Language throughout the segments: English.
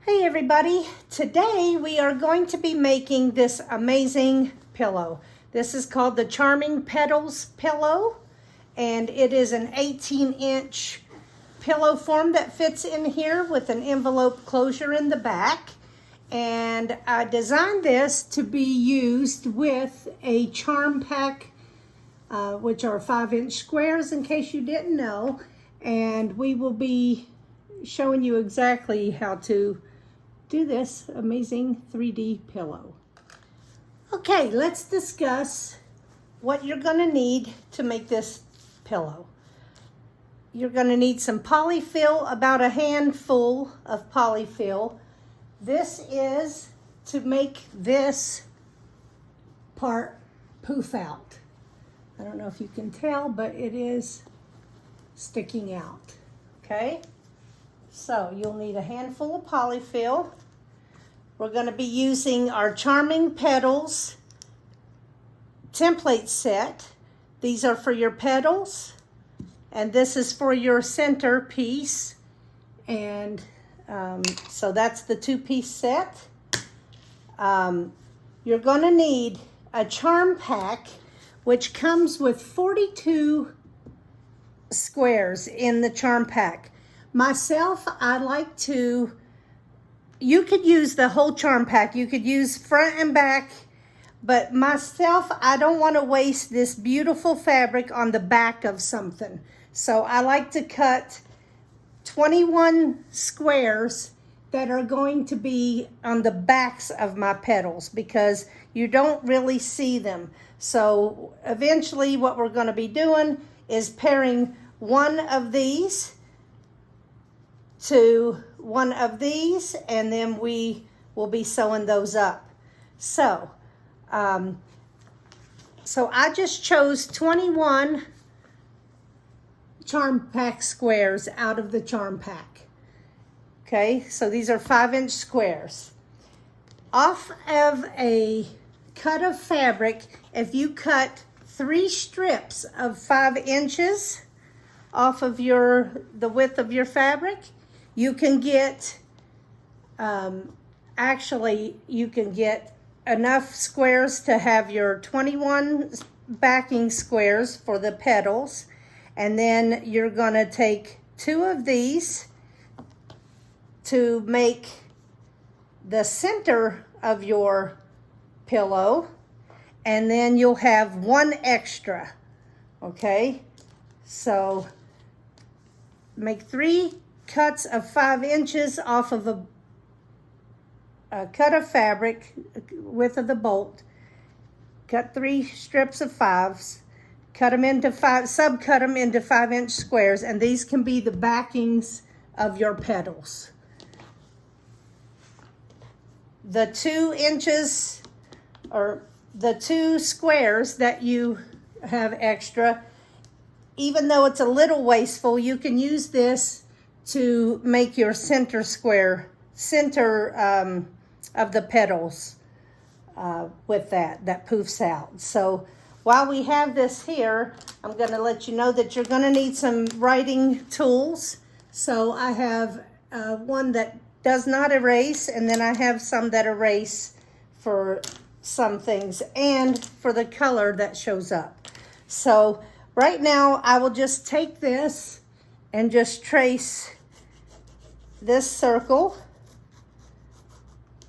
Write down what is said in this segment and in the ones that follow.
Hey everybody, today we are going to be making this amazing pillow. This is called the Charming Petals pillow, and it is an 18-inch pillow form that fits in here with an envelope closure in the back. And I designed this to be used with a charm pack, which are 5-inch squares in case you didn't know. And we will be showing you exactly how to do this amazing 3D pillow. Okay, let's discuss what you're gonna need to make this pillow. You're gonna need some polyfill, about a handful of polyfill. This is to make this part poof out. I don't know if you can tell, but it is sticking out, okay? So you'll need a handful of polyfill. We're going to be using our Charming Petals template set. These are for your petals, and this is for your center piece. And so that's the 2-piece set. You're going to need a charm pack, which comes with 42 squares in the charm pack. Myself, I like to, you could use the whole charm pack. You could use front and back, but myself, I don't want to waste this beautiful fabric on the back of something. So I like to cut 21 squares that are going to be on the backs of my petals because you don't really see them. So eventually what we're going to be doing is pairing one of these to one of these, and then we will be sewing those up. So, I just chose 21 charm pack squares out of the charm pack. Okay, so these are 5-inch squares. Off of a cut of fabric, if you cut 3 strips of 5 inches off of the width of your fabric, you can get, you can get enough squares to have your 21 backing squares for the petals. And then you're gonna take 2 of these to make the center of your pillow. And then you'll have 1 extra, okay? So make 3 cuts of 5 inches off of a cut of fabric, width of the bolt. Cut 3 strips of 5s, cut them into subcut them into 5-inch squares, and these can be the backings of your petals. The 2 inches or the 2 squares that you have extra, even though it's a little wasteful, you can use this to make your center square, of the petals with that poofs out. So while we have this here, I'm going to let you know that you're going to need some writing tools. So I have one that does not erase, and then I have some that erase for some things and for the color that shows up. So right now I will just take this and just trace this circle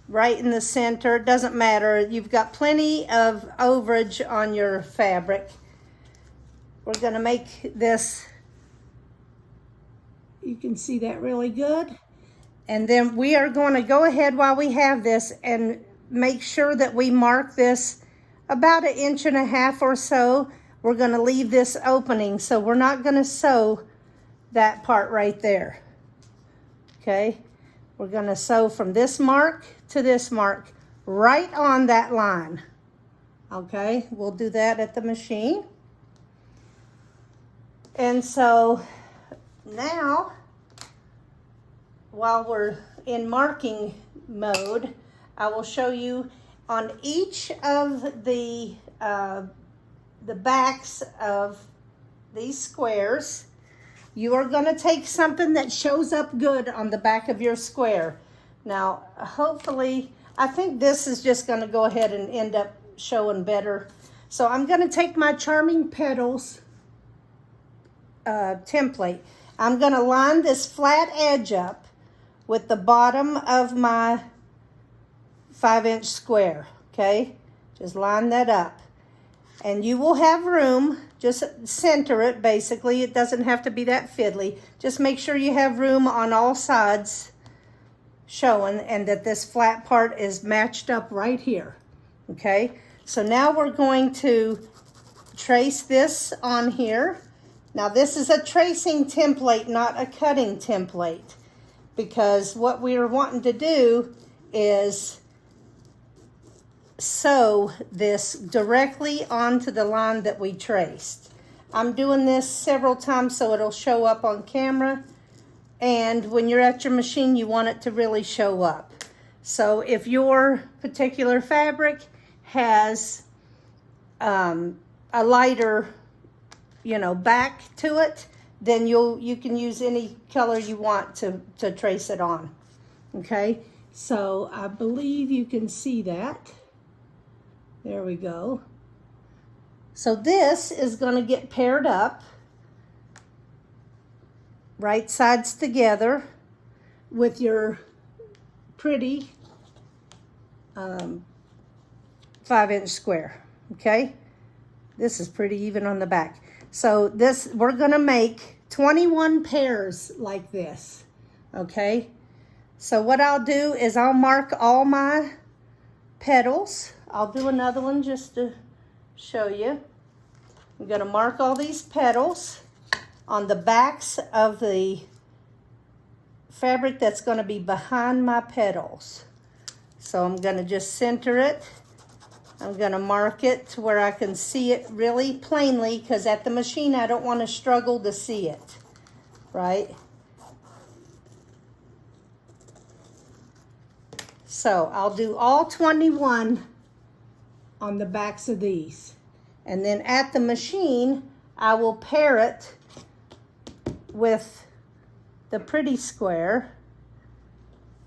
right in the center. It doesn't matter. You've got plenty of overage on your fabric. We're going to make this, you can see that really good. And then we are going to go ahead while we have this and make sure that we mark this about 1.5 inches or so. We're going to leave this opening, so we're not going to sew that part right there. Okay, we're going to sew from this mark to this mark right on that line. Okay, we'll do that at the machine. And so now, while we're in marking mode, I will show you on each of the backs of these squares. You are going to take something that shows up good on the back of your square. Now, hopefully, I think this is just going to go ahead and end up showing better. So I'm going to take my Charming Petals template. I'm going to line this flat edge up with the bottom of my 5-inch square, okay? Just line that up. And you will have room, just center it basically. It doesn't have to be that fiddly. Just make sure you have room on all sides showing and that this flat part is matched up right here, okay? So now we're going to trace this on here. Now this is a tracing template, not a cutting template, because what we're wanting to do is sew this directly onto the line that we traced. I'm doing this several times so it'll show up on camera, and when you're at your machine you want it to really show up. So if your particular fabric has a lighter, you know, back to it, then you can use any color you want to trace it on. Okay, so I believe you can see that. There we go. So this is going to get paired up, right sides together, with your pretty 5-inch square, okay? This is pretty even on the back. So this, we're gonna make 21 pairs like this, okay? So what I'll do is I'll mark all my petals. I'll do another one just to show you. I'm gonna mark all these petals on the backs of the fabric that's gonna be behind my petals. So I'm gonna just center it. I'm gonna mark it to where I can see it really plainly, because at the machine I don't want to struggle to see it, right? So I'll do all 21 on the backs of these. And then at the machine, I will pair it with the pretty square.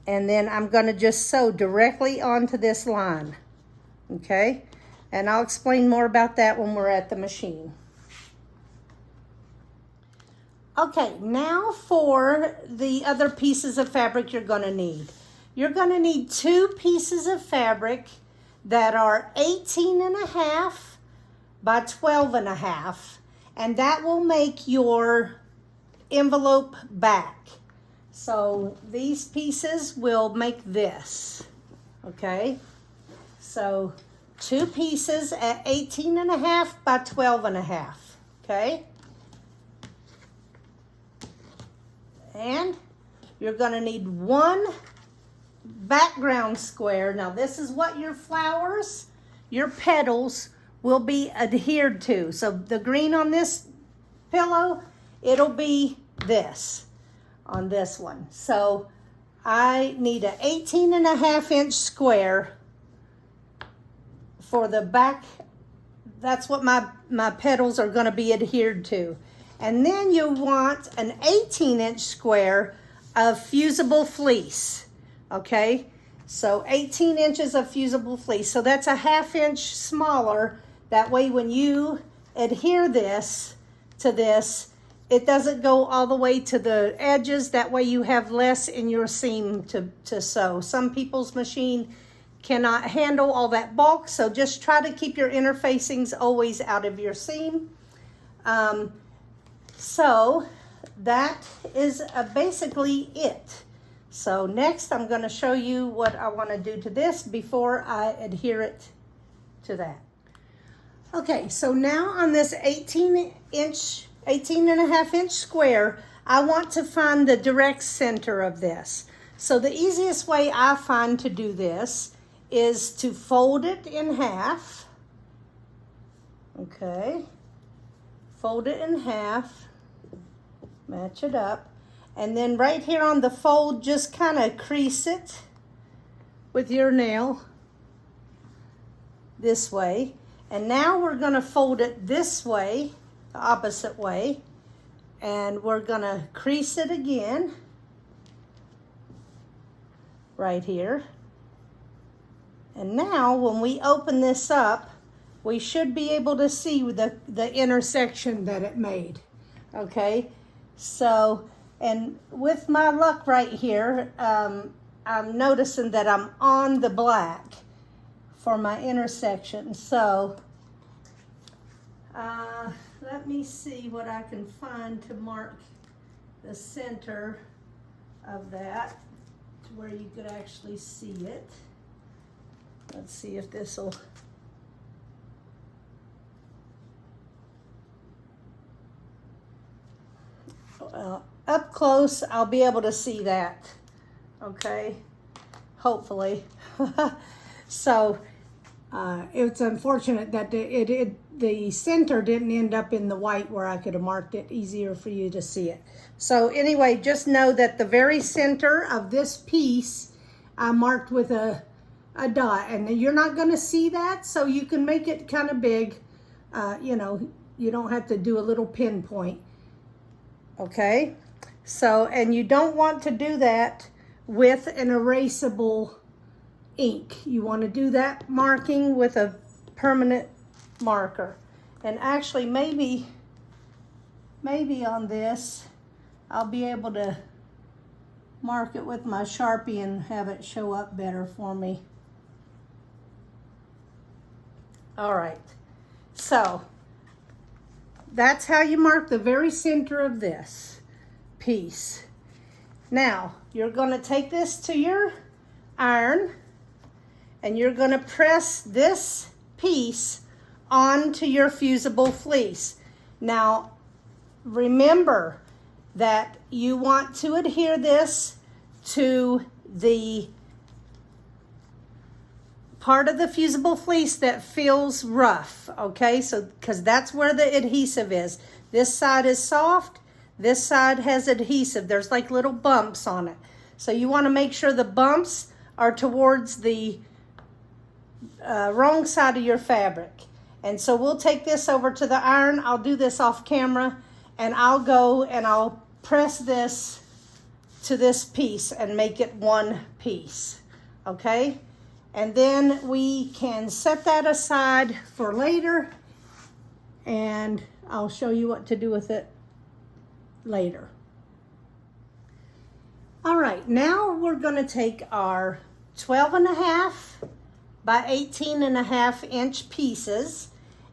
And then I'm gonna just sew directly onto this line. Okay, and I'll explain more about that when we're at the machine. Okay, now for the other pieces of fabric you're going to need. You're going to need 2 pieces of fabric that are 18.5 by 12.5, and that will make your envelope back. So these pieces will make this, okay? So 2 pieces at 18.5 by 12.5, okay? And you're gonna need 1 background square. Now this is what your flowers, your petals will be adhered to. So the green on this pillow, it'll be this on this one. So I need an 18.5-inch square for the back. That's what my petals are going to be adhered to. And then you want an 18-inch square of fusible fleece, okay? So 18 inches of fusible fleece. So that's a 1/2 inch smaller. That way when you adhere this to this, it doesn't go all the way to the edges. That way you have less in your seam to sew. Some people's machine cannot handle all that bulk, so just try to keep your interfacings always out of your seam. So that is basically it. So next I'm going to show you what I want to do to this before I adhere it to that. Okay, so now on this 18.5-inch square, I want to find the direct center of this. So the easiest way I find to do this is to fold it in half. Okay, fold it in half, match it up, and then right here on the fold, just kind of crease it with your nail this way. And now we're going to fold it this way, the opposite way, and we're going to crease it again. right here. And now when we open this up, we should be able to see the intersection that it made. Okay, so, and with my luck right here, I'm noticing that I'm on the black for my intersection. So let me see what I can find to mark the center of that to where you could actually see it. Let's see if this will. Up close, I'll be able to see that. Okay, hopefully. So it's unfortunate that the center didn't end up in the white where I could have marked it easier for you to see it. So anyway, just know that the very center of this piece I marked with a dot, and you're not going to see that, so you can make it kind of big. You know, you don't have to do a little pinpoint. Okay, so, and you don't want to do that with an erasable ink. You want to do that marking with a permanent marker. And actually maybe on this I'll be able to mark it with my Sharpie and have it show up better for me. All right, so that's how you mark the very center of this piece. Now, you're going to take this to your iron and you're going to press this piece onto your fusible fleece. Now, remember that you want to adhere this to the part of the fusible fleece that feels rough, okay? So, because that's where the adhesive is. This side is soft, this side has adhesive. There's like little bumps on it. So you want to make sure the bumps are towards the wrong side of your fabric. And so we'll take this over to the iron. I'll do this off camera, and I'll go and I'll press this to this piece and make it one piece, okay? And then we can set that aside for later, and I'll show you what to do with it later. All right, now we're going to take our 12.5 by 18.5 inch pieces,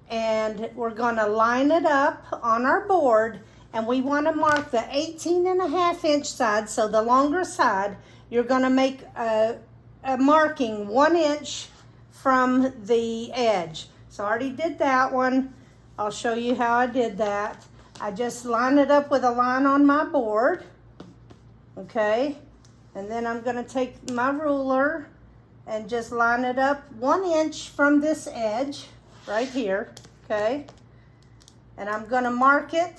and we're going to line it up on our board, and we want to mark the 18.5 inch side. So the longer side, you're going to make a marking 1 inch from the edge. So I already did that one. I'll show you how I did that. I just line it up with a line on my board, okay? And then I'm gonna take my ruler and just line it up 1 inch from this edge right here, okay? And I'm gonna mark it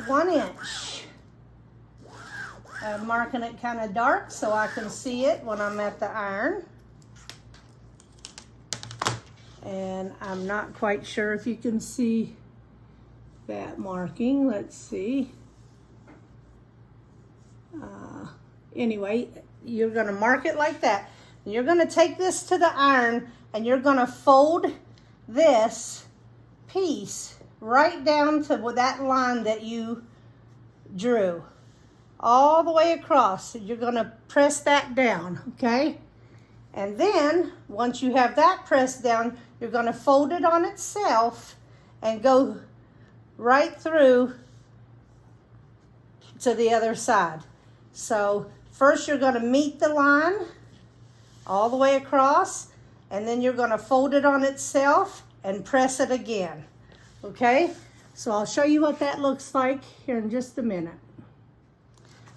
1 inch. I'm marking it kind of dark so I can see it when I'm at the iron. And I'm not quite sure if you can see that marking. Let's see. Anyway, you're going to mark it like that. And you're going to take this to the iron and you're going to fold this piece right down to that line that you drew. All the way across. So you're going to press that down, okay? And then, once you have that pressed down, you're going to fold it on itself and go right through to the other side. So, first you're going to meet the line all the way across, and then you're going to fold it on itself and press it again, okay? So, I'll show you what that looks like here in just a minute.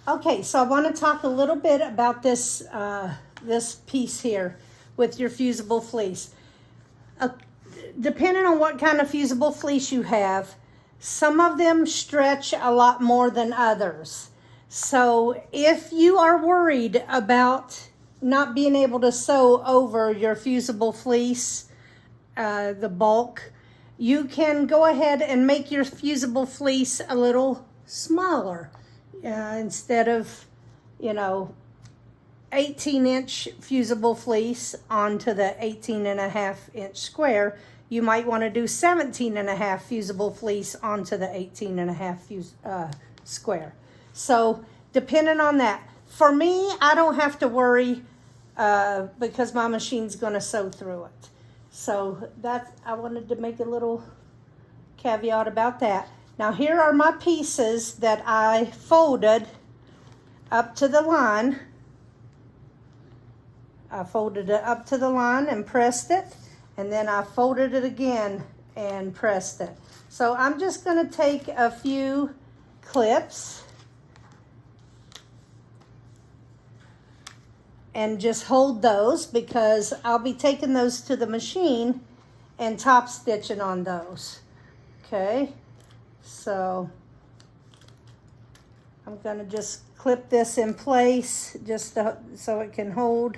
Okay, so I want to talk a little bit about this this piece here with your fusible fleece. Depending on what kind of fusible fleece you have, some of them stretch a lot more than others. So if you are worried about not being able to sew over your fusible fleece, the bulk, you can go ahead and make your fusible fleece a little smaller. Instead of you know, 18-inch fusible fleece onto the 18.5-inch square. You might want to do 17.5 fusible fleece onto the 18.5 square. So depending on that. For me, I don't have to worry because my machine's going to sew through it. So I wanted to make a little caveat about that. Now here are my pieces that I folded up to the line. I folded it up to the line and pressed it, and then I folded it again and pressed it. So I'm just going to take a few clips and just hold those because I'll be taking those to the machine and top stitching on those. Okay, so I'm going to just clip this in place just so it can hold.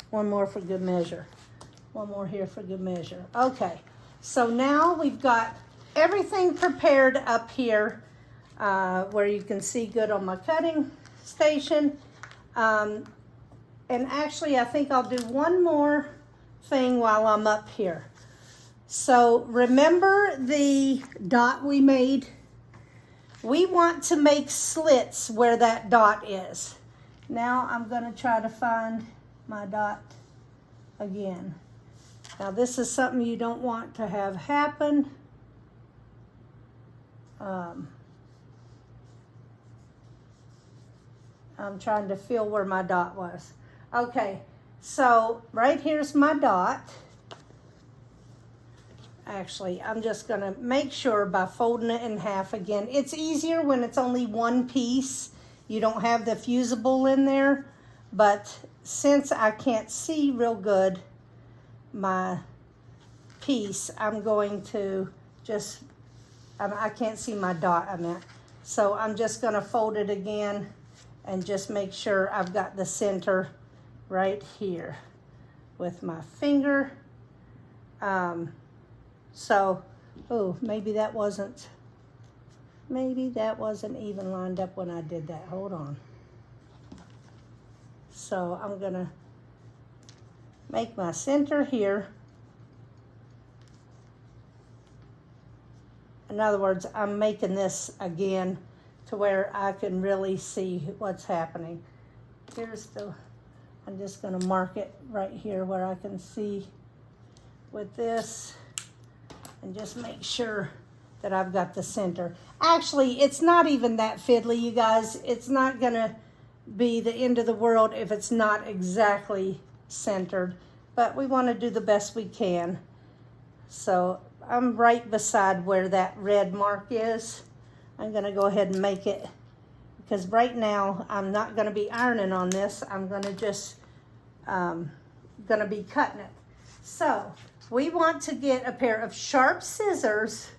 One more for good measure. One more here for good measure. Okay, so now we've got everything prepared up here where you can see good on my cutting station. And actually, I think I'll do one more thing while I'm up here. So remember the dot we made? We want to make slits where that dot is. Now I'm going to try to find my dot again. Now this is something you don't want to have happen. I'm trying to feel where my dot was. Okay, so right here's my dot. Actually, I'm just going to make sure by folding it in half again. It's easier when it's only one piece. You don't have the fusible in there, but since I can't see real good my piece, I'm going to just, I can't see my dot, I meant. So I'm just going to fold it again and just make sure I've got the center right here with my finger. Maybe that wasn't even lined up when I did that. Hold on. So I'm gonna make my center here. In other words, I'm making this again to where I can really see what's happening. I'm just gonna mark it right here where I can see with this and just make sure that I've got the center. Actually, it's not even that fiddly, you guys. It's not gonna be the end of the world if it's not exactly centered, but we want to do the best we can. So I'm right beside where that red mark is. I'm going to go ahead and make it, because right now I'm not going to be ironing on this. I'm going to just going to be cutting it. So we want to get a pair of sharp scissors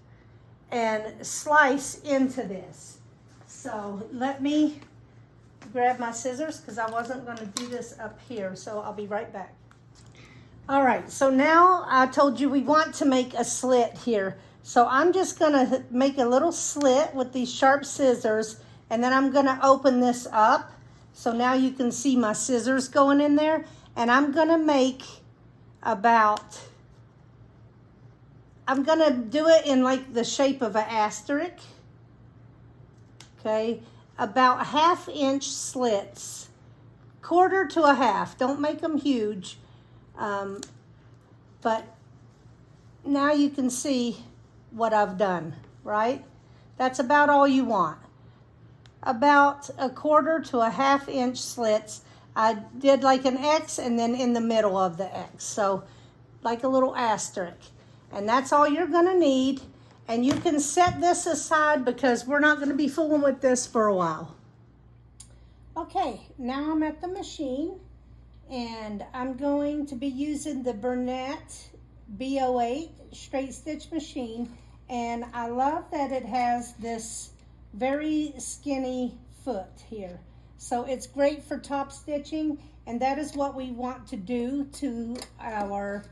and slice into this. So let me grab my scissors because I wasn't going to do this up here, so I'll be right back. All right, so now I told you we want to make a slit here. So I'm just going to make a little slit with these sharp scissors, and then I'm going to open this up. So now you can see my scissors going in there, and I'm going to make I'm going to do it in like the shape of an asterisk. Okay. About 1/2-inch slits, 1/4 to 1/2. Don't make them huge. But now you can see what I've done, right? That's about all you want. About 1/4 to 1/2-inch slits. I did like an X and then in the middle of the X. So like a little asterisk. And that's all you're going to need. And you can set this aside because we're not going to be fooling with this for a while. Okay, now I'm at the machine and I'm going to be using the Bernat B08 straight stitch machine. And I love that it has this very skinny foot here. So it's great for top stitching, and that is what we want to do to our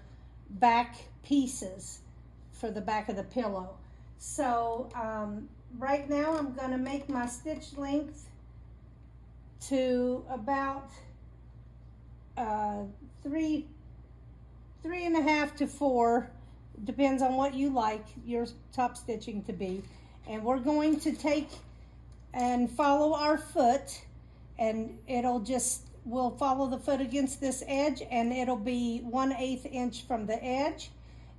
back pieces for the back of the pillow. So right now I'm going to make my stitch length to about 3.5 to 4, depends on what you like your top stitching to be. And we're going to take and follow our foot, and we'll follow the foot against this edge, and it'll be 1/8 inch from the edge.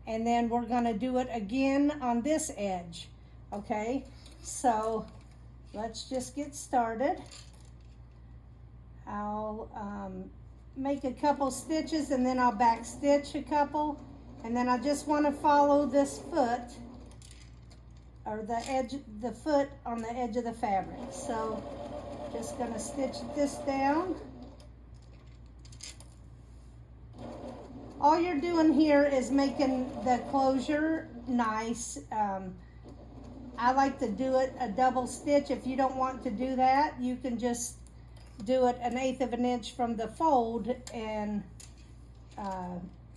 And then we're going to do it again on this edge. Okay, so let's just get started. I'll make a couple stitches, and then I'll back stitch a couple, and then I just want to follow this foot, or the foot on the edge of the fabric. So just going to stitch this down. All you're doing here is making the closure nice. I like to do it a double stitch. If you don't want to do that, you can just do it 1/8 of an inch from the fold and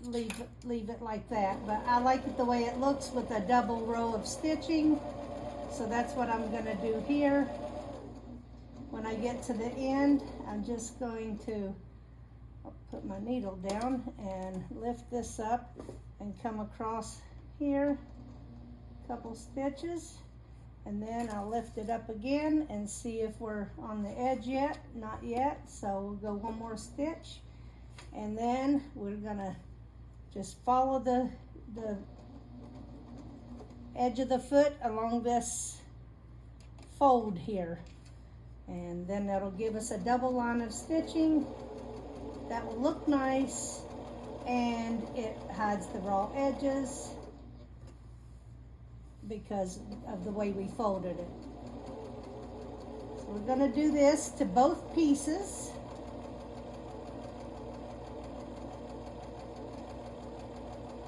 leave it like that. But I like it the way it looks with a double row of stitching. So that's what I'm going to do here. When I get to the end, I'm just going to put my needle down and lift this up and come across here, a couple stitches, and then I'll lift it up again and see if we're on the edge yet. Not yet, so we'll go one more stitch, and then we're gonna just follow the edge of the foot along this fold here, and then that'll give us a double line of stitching. That will look nice, and it hides the raw edges because of the way we folded it. So we're going to do this to both pieces.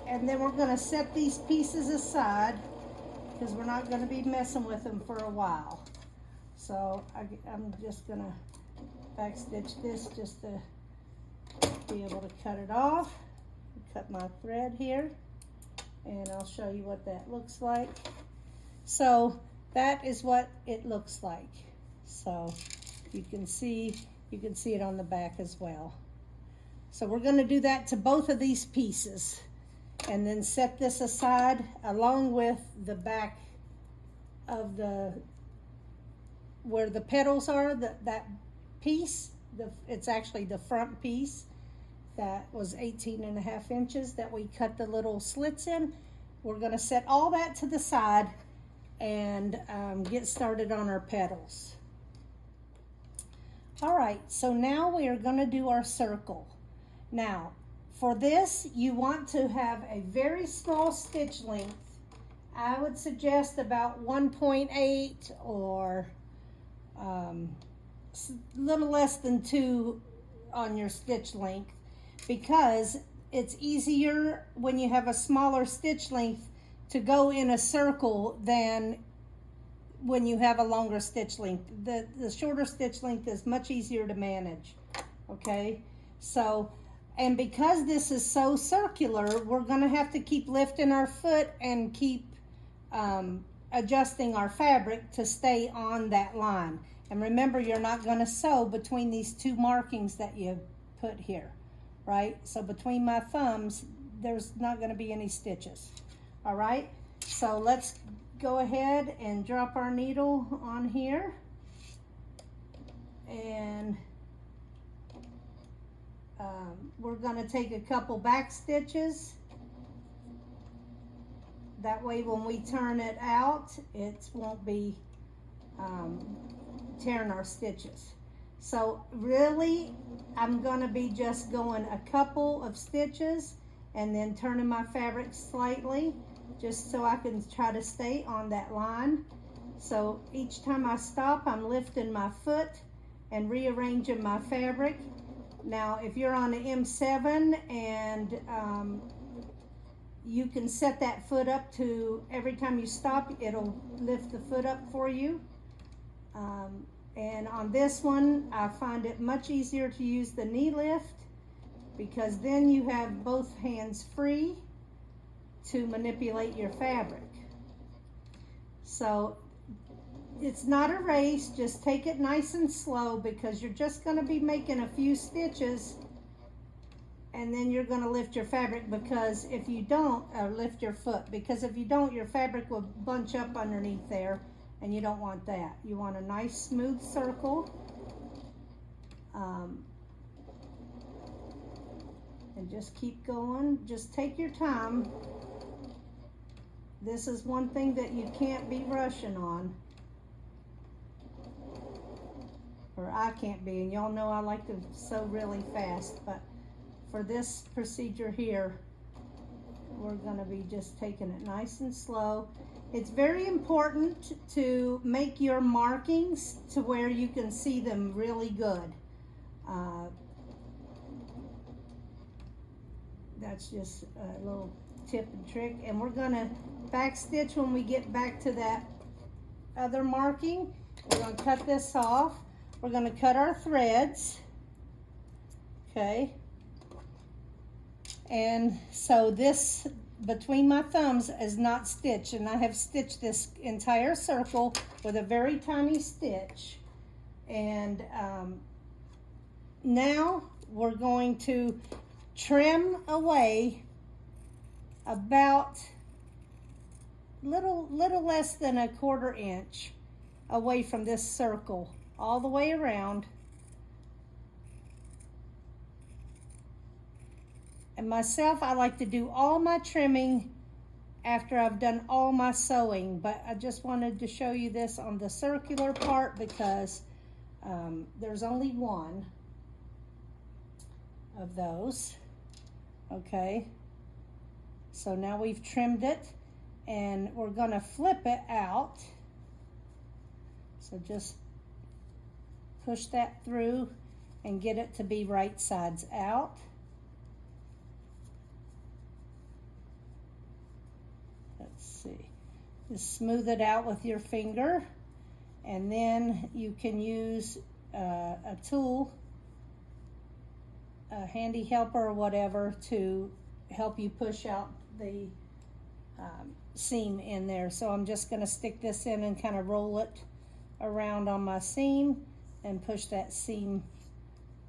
And then we're going to set these pieces aside because we're not going to be messing with them for a while. So I'm just going to back stitch this just to be able to cut it off. Cut my thread here, and I'll show you what that looks like. So that is what it looks like. So you can see it on the back as well. So we're going to do that to both of these pieces, and then set this aside along with the back of where the petals are, that piece. It's actually the front piece. That was 18.5 inches that we cut the little slits in. We're going to set all that to the side and get started on our petals. All right, so now we are going to do our circle. Now, for this, you want to have a very small stitch length. I would suggest about 1.8 or a little less than 2 on your stitch length, because it's easier when you have a smaller stitch length to go in a circle than when you have a longer stitch length. The shorter stitch length is much easier to manage, okay? So, and because this is so circular, we're gonna have to keep lifting our foot and keep adjusting our fabric to stay on that line. And remember, you're not gonna sew between these 2 markings that you put here, right? So between my thumbs, there's not gonna be any stitches, all right? So let's go ahead and drop our needle on here, and we're gonna take a couple back stitches. That way when we turn it out, it won't be tearing our stitches. So really, I'm gonna be just going a couple of stitches and then turning my fabric slightly, just so I can try to stay on that line. So each time I stop, I'm lifting my foot and rearranging my fabric. Now, if you're on an M7 and you can set that foot up to, every time you stop, it'll lift the foot up for you. And on this one, I find it much easier to use the knee lift because then you have both hands free to manipulate your fabric. So it's not a race, just take it nice and slow because you're just going to be making a few stitches and then you're going to lift your fabric, because if you don't, lift your foot, because if you don't, your fabric will bunch up underneath there and you don't want that. You want a nice smooth circle. And just keep going, just take your time. This is one thing that you can't be rushing on. Or I can't be, and y'all know I like to sew really fast, but for this procedure here, we're gonna be just taking it nice and slow. It's very important to make your markings to where you can see them really good. That's just a little tip and trick, and we're gonna back stitch when we get back to that other marking. We're gonna cut this off. We're gonna cut our threads, okay? And so this between my thumbs is not stitched, and I have stitched this entire circle with a very tiny stitch. And now we're going to trim away about little less than a 1/4 inch away from this circle all the way around. And myself, I like to do all my trimming after I've done all my sewing, but I just wanted to show you this on the circular part because there's only one of those. Okay, so now we've trimmed it and we're gonna flip it out. So just push that through and get it to be right sides out. Let's see, just smooth it out with your finger, and then you can use a tool, a handy helper or whatever, to help you push out the seam in there. So I'm just going to stick this in and kind of roll it around on my seam and push that seam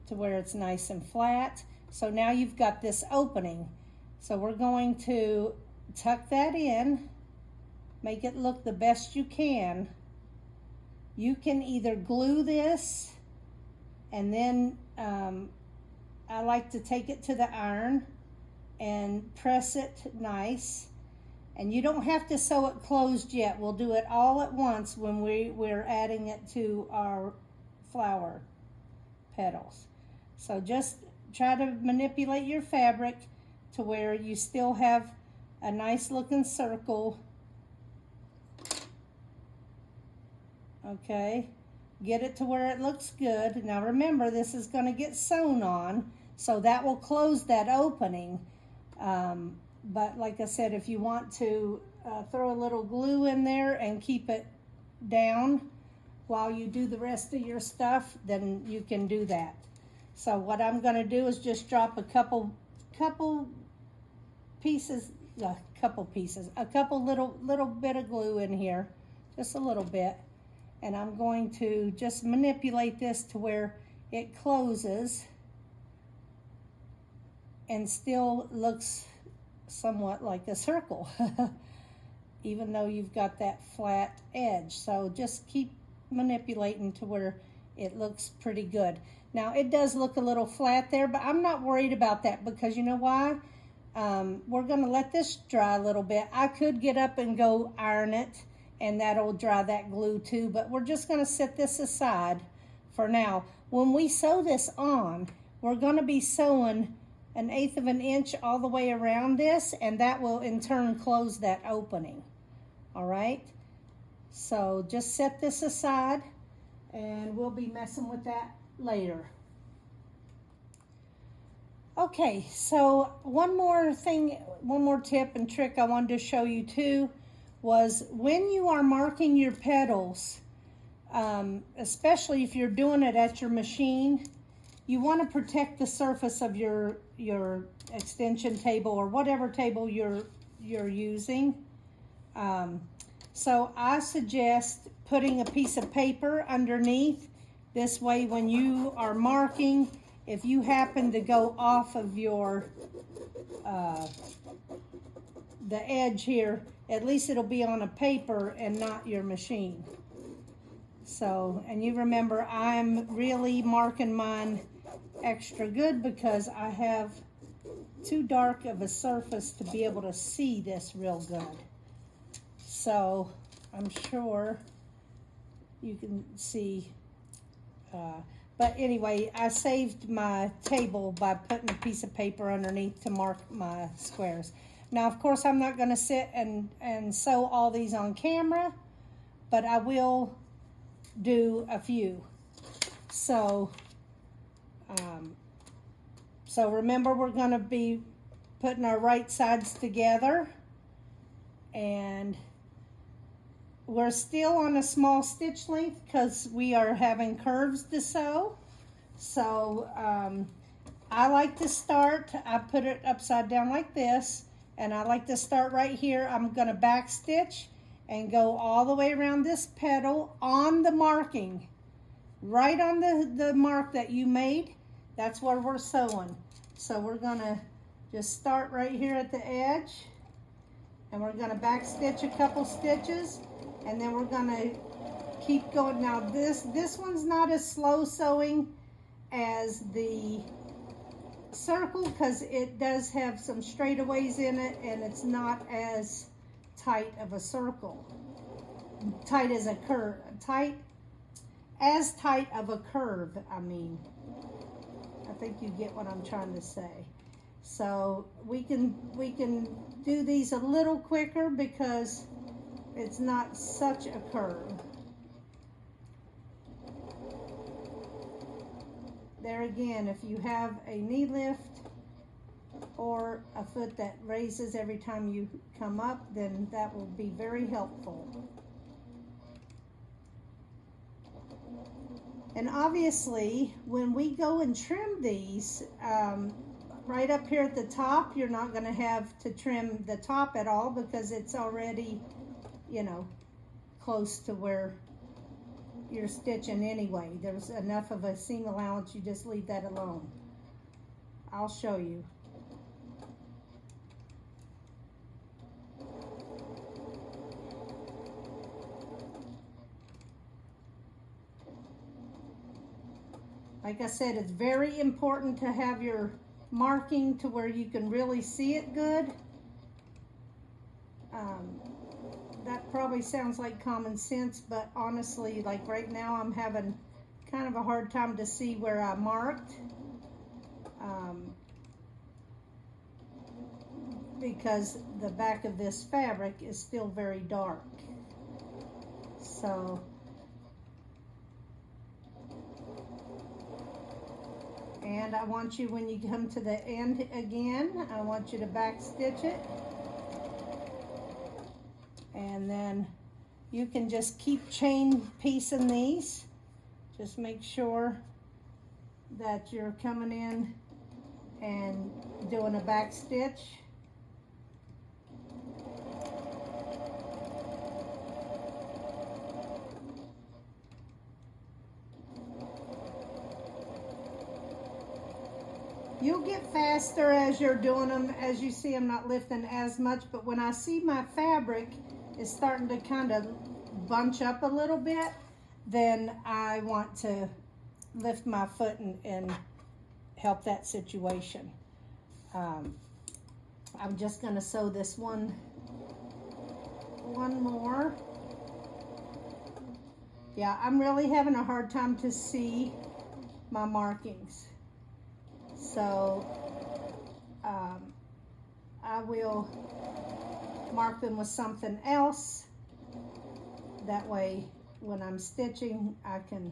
to where it's nice and flat. So now you've got this opening. So we're going to tuck that in, make it look the best you can. You can either glue this, and then I like to take it to the iron and press it nice. And you don't have to sew it closed yet. We'll do it all at once when we're adding it to our flower petals. So just try to manipulate your fabric to where you still have a nice looking circle. Okay, get it to where it looks good. Now remember, this is going to get sewn on, so that will close that opening. But like I said, if you want to throw a little glue in there and keep it down while you do the rest of your stuff, then you can do that. So what I'm going to do is just drop a couple pieces, a couple little bit of glue in here, just a little bit. And I'm going to just manipulate this to where it closes and still looks somewhat like a circle, even though you've got that flat edge. So just keep manipulating to where it looks pretty good. Now it does look a little flat there, but I'm not worried about that, because you know why? We're gonna let this dry a little bit. I could get up and go iron it, and that'll dry that glue too, but we're just gonna set this aside for now. When we sew this on, we're gonna be sewing 1/8 of an inch all the way around this, and that will in turn close that opening. All right, so just set this aside and we'll be messing with that later. Okay, so one more tip and trick I wanted to show you too was when you are marking your petals, especially if you're doing it at your machine, you want to protect the surface of your extension table or whatever table you're using. So I suggest putting a piece of paper underneath. This way, when you are marking, if you happen to go off of your the edge here, at least it'll be on a paper and not your machine. So, and you remember, I'm really marking mine extra good because I have too dark of a surface to be able to see this real good. So I'm sure you can see, but anyway, I saved my table by putting a piece of paper underneath to mark my squares. Now, of course, I'm not going to sit and sew all these on camera, but I will do a few. So, so remember, we're going to be putting our right sides together, and we're still on a small stitch length because we are having curves to sew. So I like to start, I put it upside down like this, and I like to start right here. I'm going to back stitch and go all the way around this petal on the marking, right on the mark that you made. That's where we're sewing. So we're going to just start right here at the edge, and we're going to back stitch a couple stitches, and then we're going to keep going. Now this one's not as slow sewing as the circle because it does have some straightaways in it, and it's not as tight of a circle. Tight as a curve. As tight of a curve, I mean. I think you get what I'm trying to say. So we can do these a little quicker because it's not such a curve. There again, if you have a knee lift or a foot that raises every time you come up, then that will be very helpful. And obviously, when we go and trim these, right up here at the top, you're not going to have to trim the top at all because it's already, you know, close to where you're stitching anyway. There's enough of a seam allowance, you just leave that alone. I'll show you. Like I said, it's very important to have your marking to where you can really see it good. That probably sounds like common sense, but honestly, like right now, I'm having kind of a hard time to see where I marked. Because the back of this fabric is still very dark. So, and I want you, when you come to the end again, I want you to back stitch it. And then you can just keep chain piecing these. Just make sure that you're coming in and doing a back stitch. You'll get faster as you're doing them. As you see, I'm not lifting as much, but when I see my fabric is starting to kind of bunch up a little bit, then I want to lift my foot and help that situation. I'm just going to sew this one more. Yeah, I'm really having a hard time to see my markings. So I will mark them with something else. That way, when I'm stitching, I can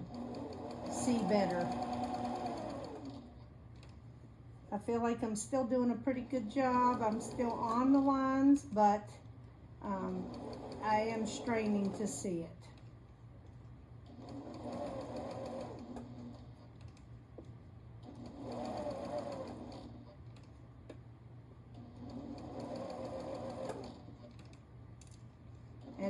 see better. I feel like I'm still doing a pretty good job. I'm still on the lines, but I am straining to see it.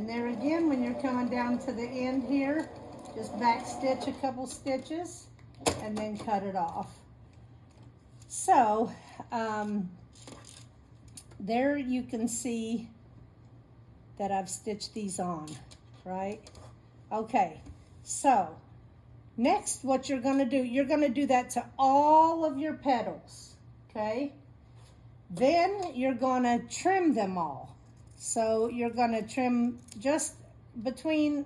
And there again, when you're coming down to the end here, just back stitch a couple stitches and then cut it off. So there you can see that I've stitched these on, right? Okay, so next what you're gonna do that to all of your petals, okay? Then you're gonna trim them all. So you're gonna trim just between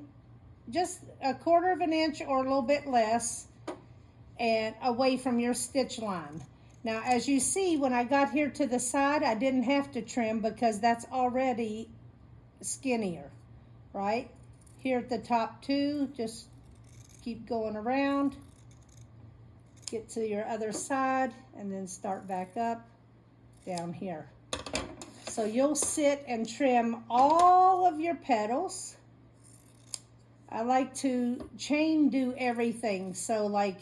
just a 1/4 of an inch or a little bit less and away from your stitch line. Now, as you see, when I got here to the side, I didn't have to trim because that's already skinnier, right? Here at the top too, just keep going around, get to your other side, and then start back up down here. So you'll sit and trim all of your petals. I like to chain do everything. So like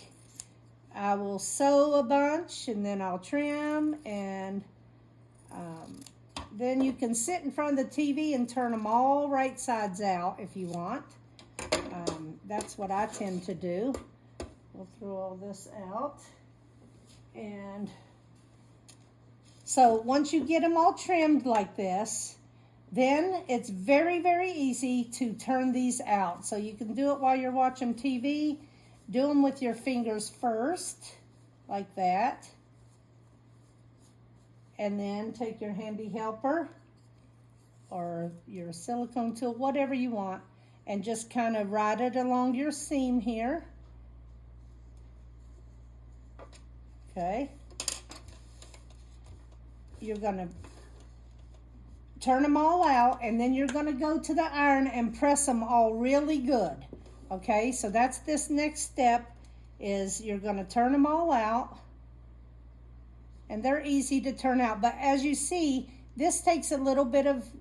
I will sew a bunch and then I'll trim, and then you can sit in front of the TV and turn them all right sides out if you want. That's what I tend to do. We'll throw all this out. And so once you get them all trimmed like this, then it's very, very easy to turn these out. So you can do it while you're watching TV. Do them with your fingers first, like that. And then take your handy helper or your silicone tool, whatever you want, and just kind of ride it along your seam here. Okay. You're gonna turn them all out, and then you're gonna go to the iron and press them all really good. Okay, so that's this next step, is you're gonna turn them all out, and they're easy to turn out. But as you see, this takes a little bit of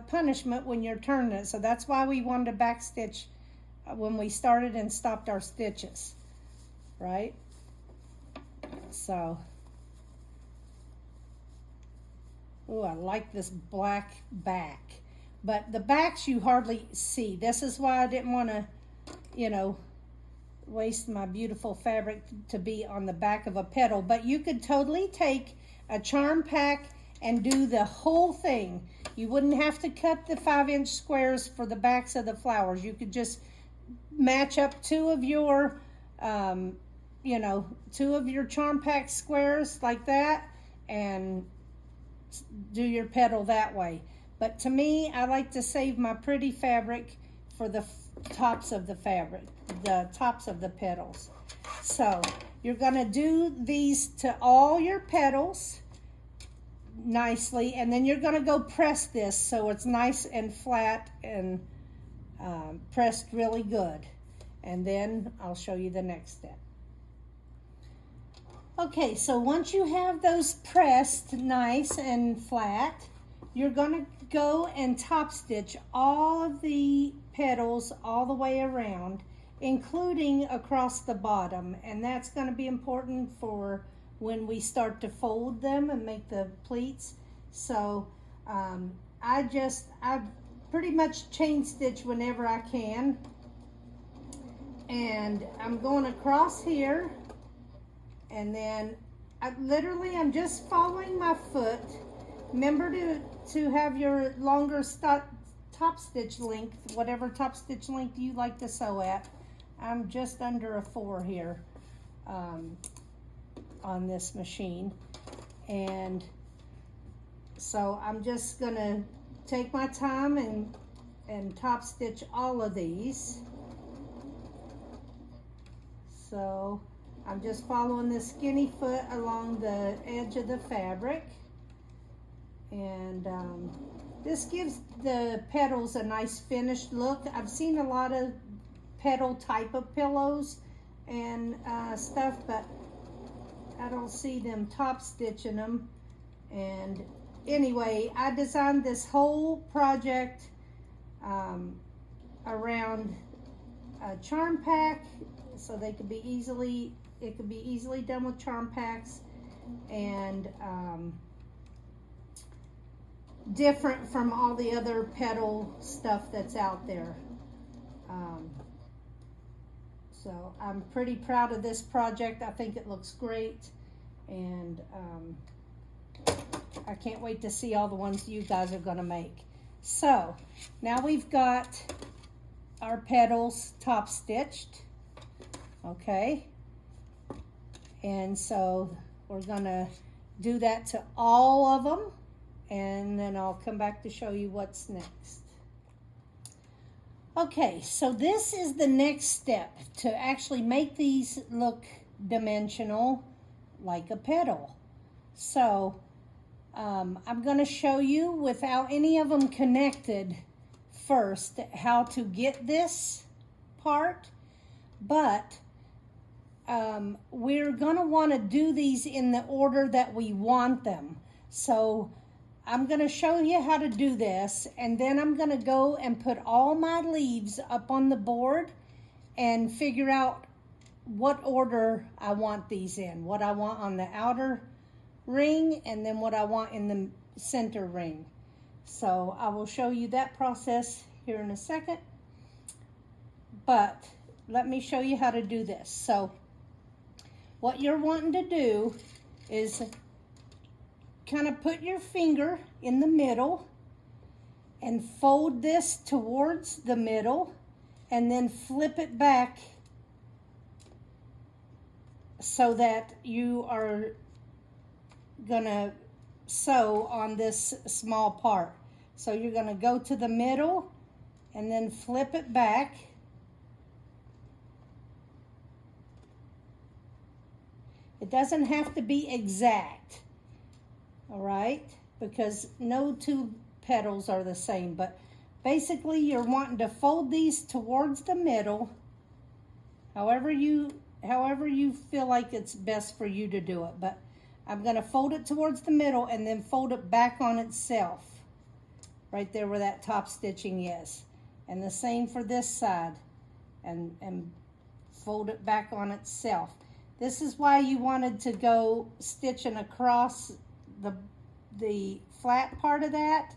punishment when you're turning it. So that's why we wanted to back stitch when we started and stopped our stitches, right? So, oh, I like this black back. But the backs you hardly see. This is why I didn't want to, you know, waste my beautiful fabric to be on the back of a petal. But you could totally take a charm pack and do the whole thing. You wouldn't have to cut the 5-inch squares for the backs of the flowers. You could just match up two of your charm pack squares like that and do your petal that way. But to me, I like to save my pretty fabric for the tops of the fabric, the tops of the petals. So you're gonna do these to all your petals nicely, and then you're gonna go press this so it's nice and flat and pressed really good. And then I'll show you the next step. Okay, so once you have those pressed nice and flat, you're gonna go and top stitch all of the petals all the way around, including across the bottom. And that's gonna be important for when we start to fold them and make the pleats. So I pretty much chain stitch whenever I can. And I'm going across here, and then I'm just following my foot. Remember to have your longer top stitch length, whatever top stitch length you like to sew at. I'm just under a 4 here on this machine. And so I'm just gonna take my time and top stitch all of these. So I'm just following the skinny foot along the edge of the fabric. And this gives the petals a nice finished look. I've seen a lot of petal type of pillows and stuff, but I don't see them top stitching them. And anyway, I designed this whole project around a charm pack, so it could be easily done with charm packs. And different from all the other petal stuff that's out there. So I'm pretty proud of this project. I think it looks great, and I can't wait to see all the ones you guys are gonna make. So now we've got our petals top stitched, okay? And so we're gonna do that to all of them, and then I'll come back to show you what's next. Okay, so this is the next step to actually make these look dimensional like a petal. So I'm going to show you without any of them connected first how to get this part, but we're going to want to do these in the order that we want them. So I'm going to show you how to do this, and then I'm going to go and put all my leaves up on the board and figure out what order I want these in, what I want on the outer ring, and then what I want in the center ring. So I will show you that process here in a second, but let me show you how to do this. So what you're wanting to do is kind of put your finger in the middle and fold this towards the middle, and then flip it back so that you are gonna sew on this small part. So you're gonna go to the middle and then flip it back. It doesn't have to be exact, all right, because no two petals are the same, but basically you're wanting to fold these towards the middle, however you feel like it's best for you to do it. But I'm going to fold it towards the middle and then fold it back on itself right there where that top stitching is, and the same for this side, and fold it back on itself. This is why you wanted to go stitching across the flat part of that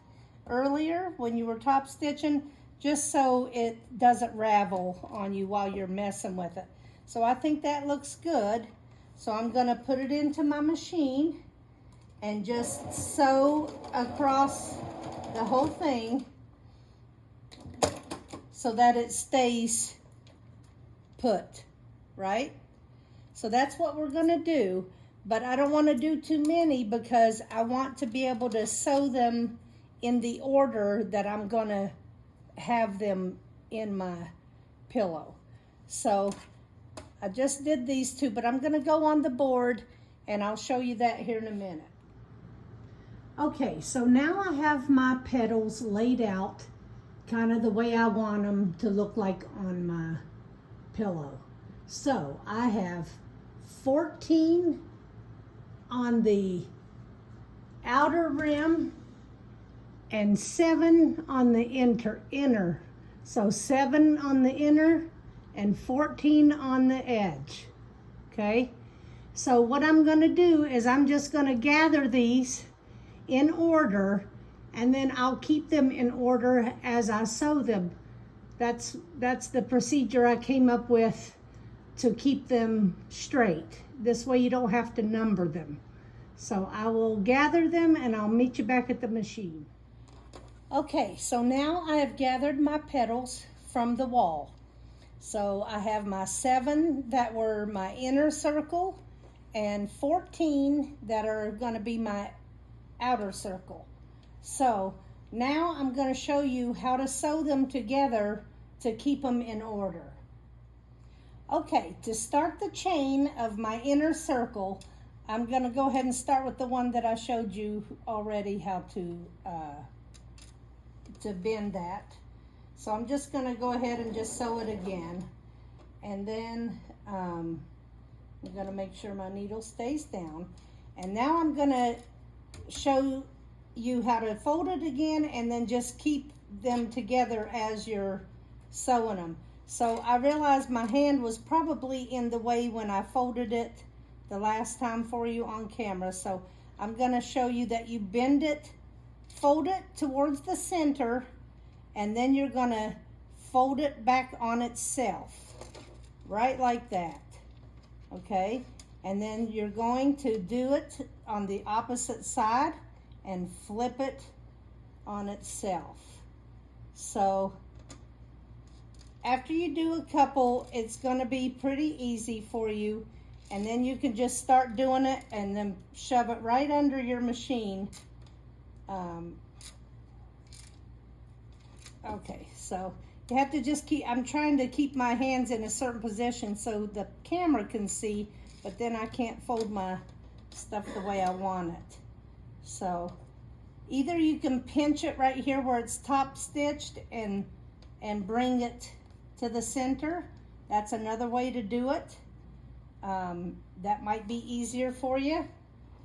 earlier when you were top stitching, just so it doesn't ravel on you while you're messing with it. So I think that looks good. So I'm gonna put it into my machine and just sew across the whole thing so that it stays put, right? So that's what we're gonna do. But I don't want to do too many because I want to be able to sew them in the order that I'm going to have them in my pillow. So I just did these two, but I'm going to go on the board and I'll show you that here in a minute. Okay, so now I have my petals laid out kind of the way I want them to look like on my pillow. So I have 14 on the outer rim and 7 on the inner. So 7 on the inner and 14 on the edge. Okay, so what I'm going to do is I'm just going to gather these in order, and then I'll keep them in order as I sew them. That's the procedure I came up with to keep them straight. This way you don't have to number them. So I will gather them and I'll meet you back at the machine. Okay, so now I have gathered my petals from the wall. So I have my 7 that were my inner circle and 14 that are going to be my outer circle. So now I'm going to show you how to sew them together to keep them in order. Okay, to start the chain of my inner circle, I'm going to go ahead and start with the one that I showed you already how to bend that. So I'm just going to go ahead and just sew it again. And then I'm going to make sure my needle stays down. And now I'm going to show you how to fold it again and then just keep them together as you're sewing them. So I realized my hand was probably in the way when I folded it the last time for you on camera. So I'm going to show you that you bend it fold it towards the center, and then you're gonna fold it back on itself, right like that, okay? And then you're going to do it on the opposite side and flip it on itself. So after you do a couple, it's gonna be pretty easy for you, and then you can just start doing it and then shove it right under your machine. Okay, so you have to just keep, I'm trying to keep my hands in a certain position so the camera can see, but then I can't fold my stuff the way I want it. So either you can pinch it right here where it's top stitched and bring it to the center. That's another way to do it. That might be easier for you.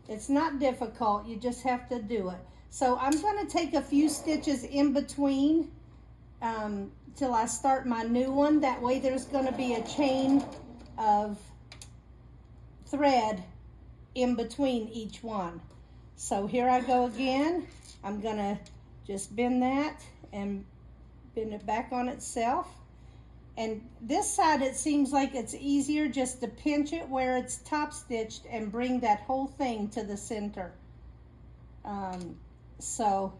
It's not difficult, you just have to do it. So I'm going to take a few stitches in between till I start my new one. That way there's going to be a chain of thread in between each one. So here I go again. I'm going to just bend that and bend it back on itself. And this side, it seems like it's easier just to pinch it where it's top stitched and bring that whole thing to the center. So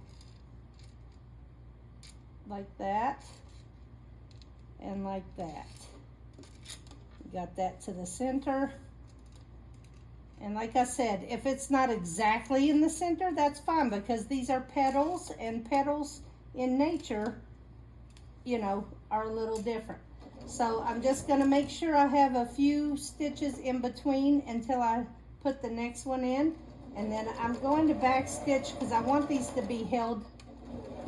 like that and like that. Got that to the center. And like I said, if it's not exactly in the center, that's fine, because these are petals, and petals in nature, you know, are a little different. So I'm just going to make sure I have a few stitches in between until I put the next one in. And then I'm going to back stitch because I want these to be held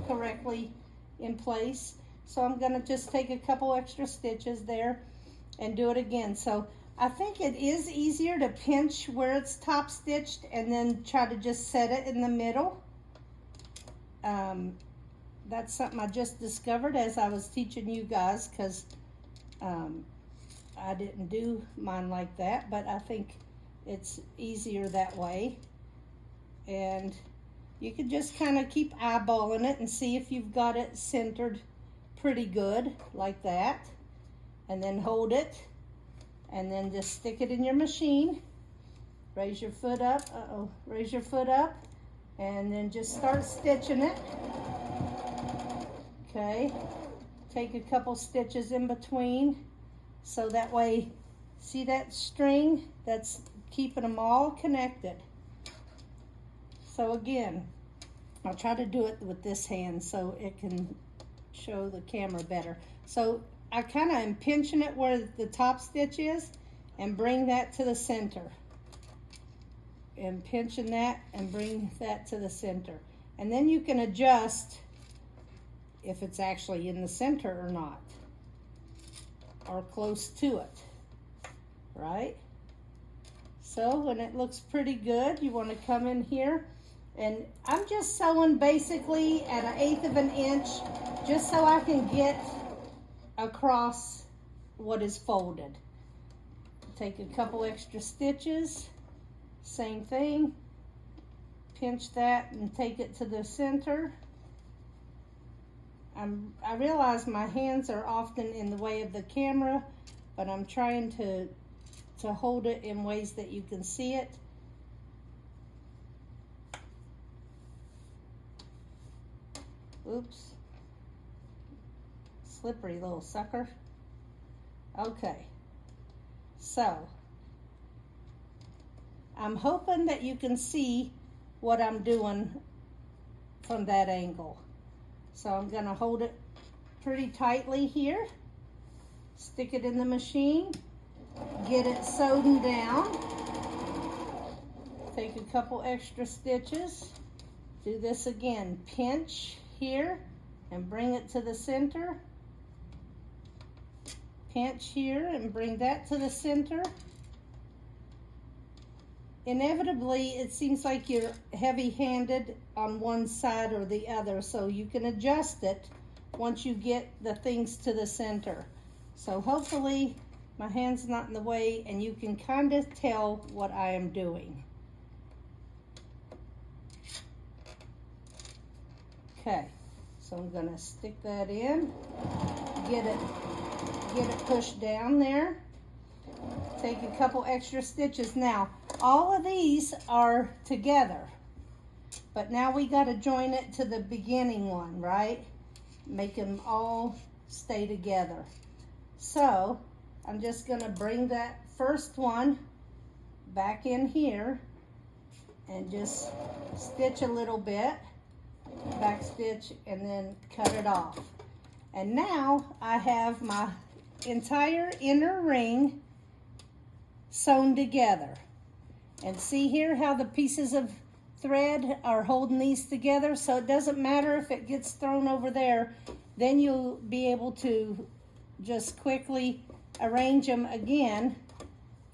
correctly in place. So I'm going to just take a couple extra stitches there and do it again. So I think it is easier to pinch where it's top stitched and then try to just set it in the middle. That's something I just discovered as I was teaching you guys, because I didn't do mine like that, but I think it's easier that way. And you can just kind of keep eyeballing it and see if you've got it centered pretty good like that, and then hold it and then just stick it in your machine. Raise your foot up, raise your foot up, and then just start stitching it. Okay, take a couple stitches in between, so that way, see that string? That's keeping them all connected. So again, I'll try to do it with this hand so it can show the camera better. So I kind of am pinching it where the top stitch is and bring that to the center. And pinching that and bring that to the center. And then you can adjust if it's actually in the center or not, or close to it, right? So when it looks pretty good, you want to come in here, and I'm just sewing basically at 1/8 of an inch, just so I can get across what is folded. Take a couple extra stitches, same thing, pinch that and take it to the center. I realize my hands are often in the way of the camera, but I'm trying to hold it in ways that you can see it. Oops. Slippery little sucker. Okay. So, I'm hoping that you can see what I'm doing from that angle. So I'm going to hold it pretty tightly here, stick it in the machine, get it sewed down, take a couple extra stitches, do this again, pinch here and bring it to the center, pinch here and bring that to the center. Inevitably, it seems like you're heavy-handed on one side or the other, so you can adjust it once you get the things to the center. So hopefully my hand's not in the way and you can kind of tell what I am doing. Okay, so I'm gonna stick that in, get it pushed down there. Take a couple extra stitches. Now, all of these are together, but now we gotta join it to the beginning one, right? Make them all stay together. So, I'm just gonna bring that first one back in here and just stitch a little bit, back stitch, and then cut it off. And now I have my entire inner ring sewn together. And see here how the pieces of thread are holding these together, so it doesn't matter if it gets thrown over there. Then you'll be able to just quickly arrange them again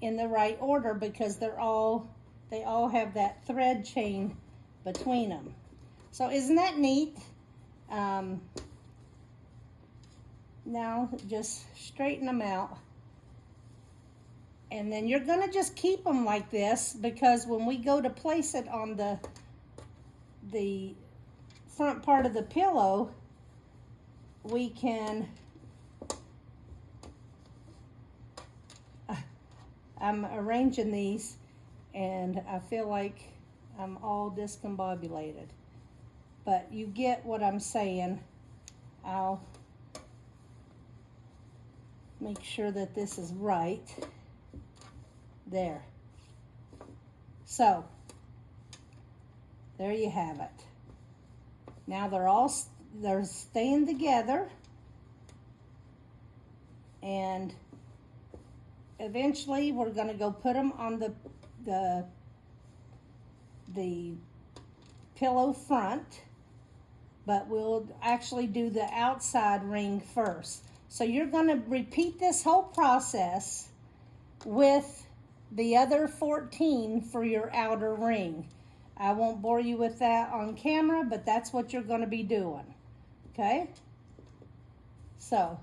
in the right order because they all have that thread chain between them. So isn't that neat? Now just straighten them out. And then you're gonna just keep them like this because when we go to place it on the front part of the pillow, we can, I'm arranging these and I feel like I'm all discombobulated. But you get what I'm saying. I'll make sure that this is right. There. So, there you have it. Now they're staying together, and eventually we're going to go put them on the pillow front, but we'll actually do the outside ring first. So you're going to repeat this whole process with the other 14 for your outer ring. I won't bore you with that on camera, but that's what you're going to be doing. Okay? So,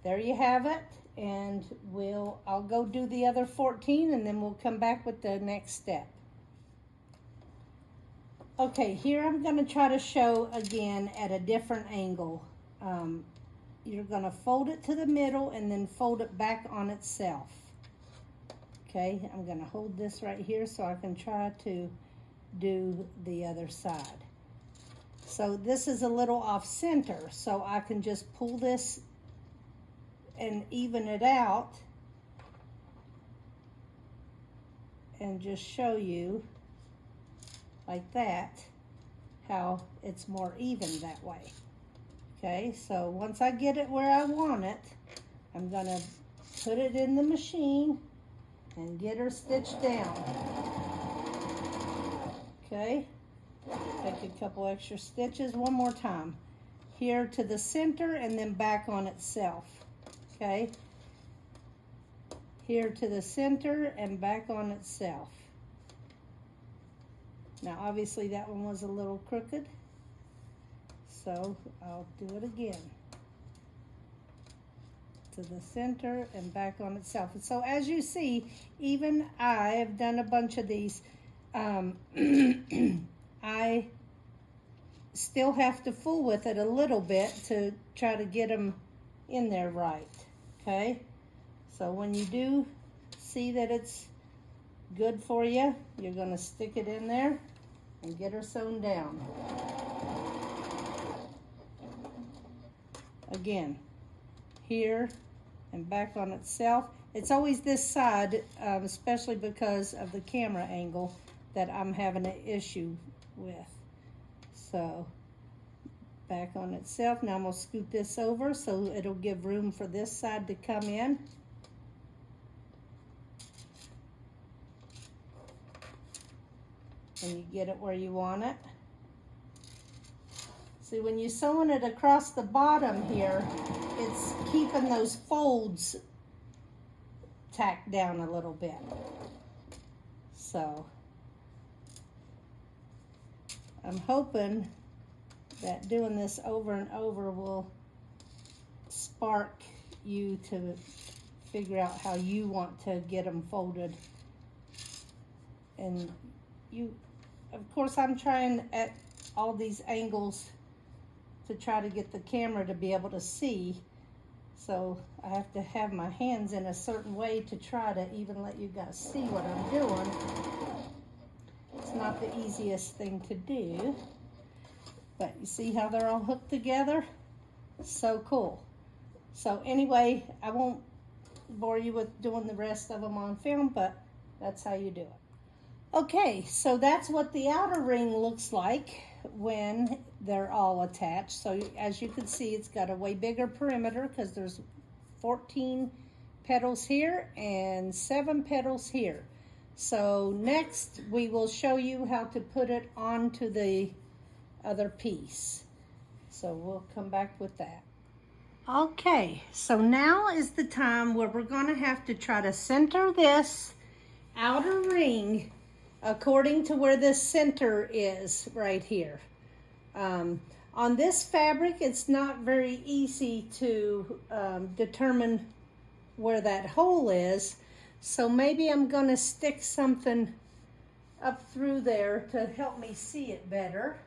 there you have it, and I'll go do the other 14 and then we'll come back with the next step. Okay, here I'm going to try to show again at a different angle. You're going to fold it to the middle and then fold it back on itself. Okay, I'm going to hold this right here so I can try to do the other side. So this is a little off center, so I can just pull this and even it out and just show you like that how it's more even that way. Okay, so once I get it where I want it, I'm going to put it in the machine and get her stitched down. Okay, take a couple extra stitches one more time. Here to the center and then back on itself. Okay, here to the center and back on itself. Now obviously that one was a little crooked, so I'll do it again. To the center and back on itself. And so as you see, even I have done a bunch of these. I still have to fool with it a little bit to try to get them in there right. Okay, so when you do see that it's good for you, you're going to stick it in there and get her sewn down. Again, here and back on itself. It's always this side, especially because of the camera angle, that I'm having an issue with. So, back on itself. Now I'm going to scoot this over so it'll give room for this side to come in. And you get it where you want it. See, when you're sewing it across the bottom here, it's keeping those folds tacked down a little bit. So, I'm hoping that doing this over and over will spark you to figure out how you want to get them folded. And you, of course, I'm trying at all these angles to try to get the camera to be able to see. So I have to have my hands in a certain way to try to even let you guys see what I'm doing. It's not the easiest thing to do. But you see how they're all hooked together? So cool. So anyway, I won't bore you with doing the rest of them on film, but that's how you do it. Okay, so that's what the outer ring looks like when they're all attached. So as you can see, it's got a way bigger perimeter because there's 14 petals here and 7 petals here. So next we will show you how to put it onto the other piece. So we'll come back with that. Okay, so now is the time where we're going to have to try to center this outer ring according to where this center is right here. On this fabric, it's not very easy to determine where that hole is, so maybe I'm going to stick something up through there to help me see it better.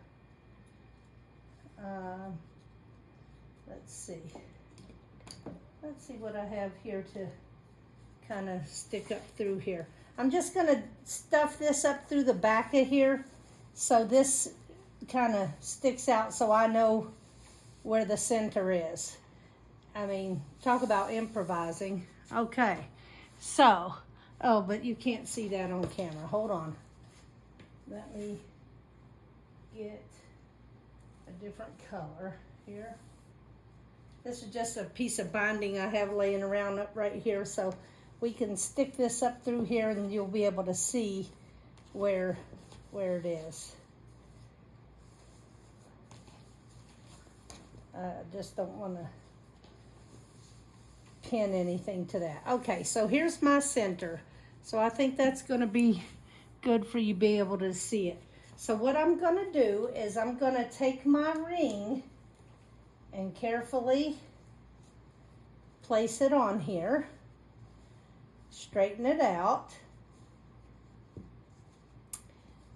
Let's see what I have here to kind of stick up through here. I'm just going to stuff this up through the back of here so this kind of sticks out so I know where the center is. I mean, talk about improvising. Okay, so, oh, but you can't see that on camera. Hold on. Let me get a different color here. This is just a piece of binding I have laying around up right here, so we can stick this up through here and you'll be able to see where it is. Just don't want to pin anything to that. Okay, so here's my center. So I think that's going to be good for you to be able to see it. So what I'm going to do is I'm going to take my ring and carefully place it on here. Straighten it out.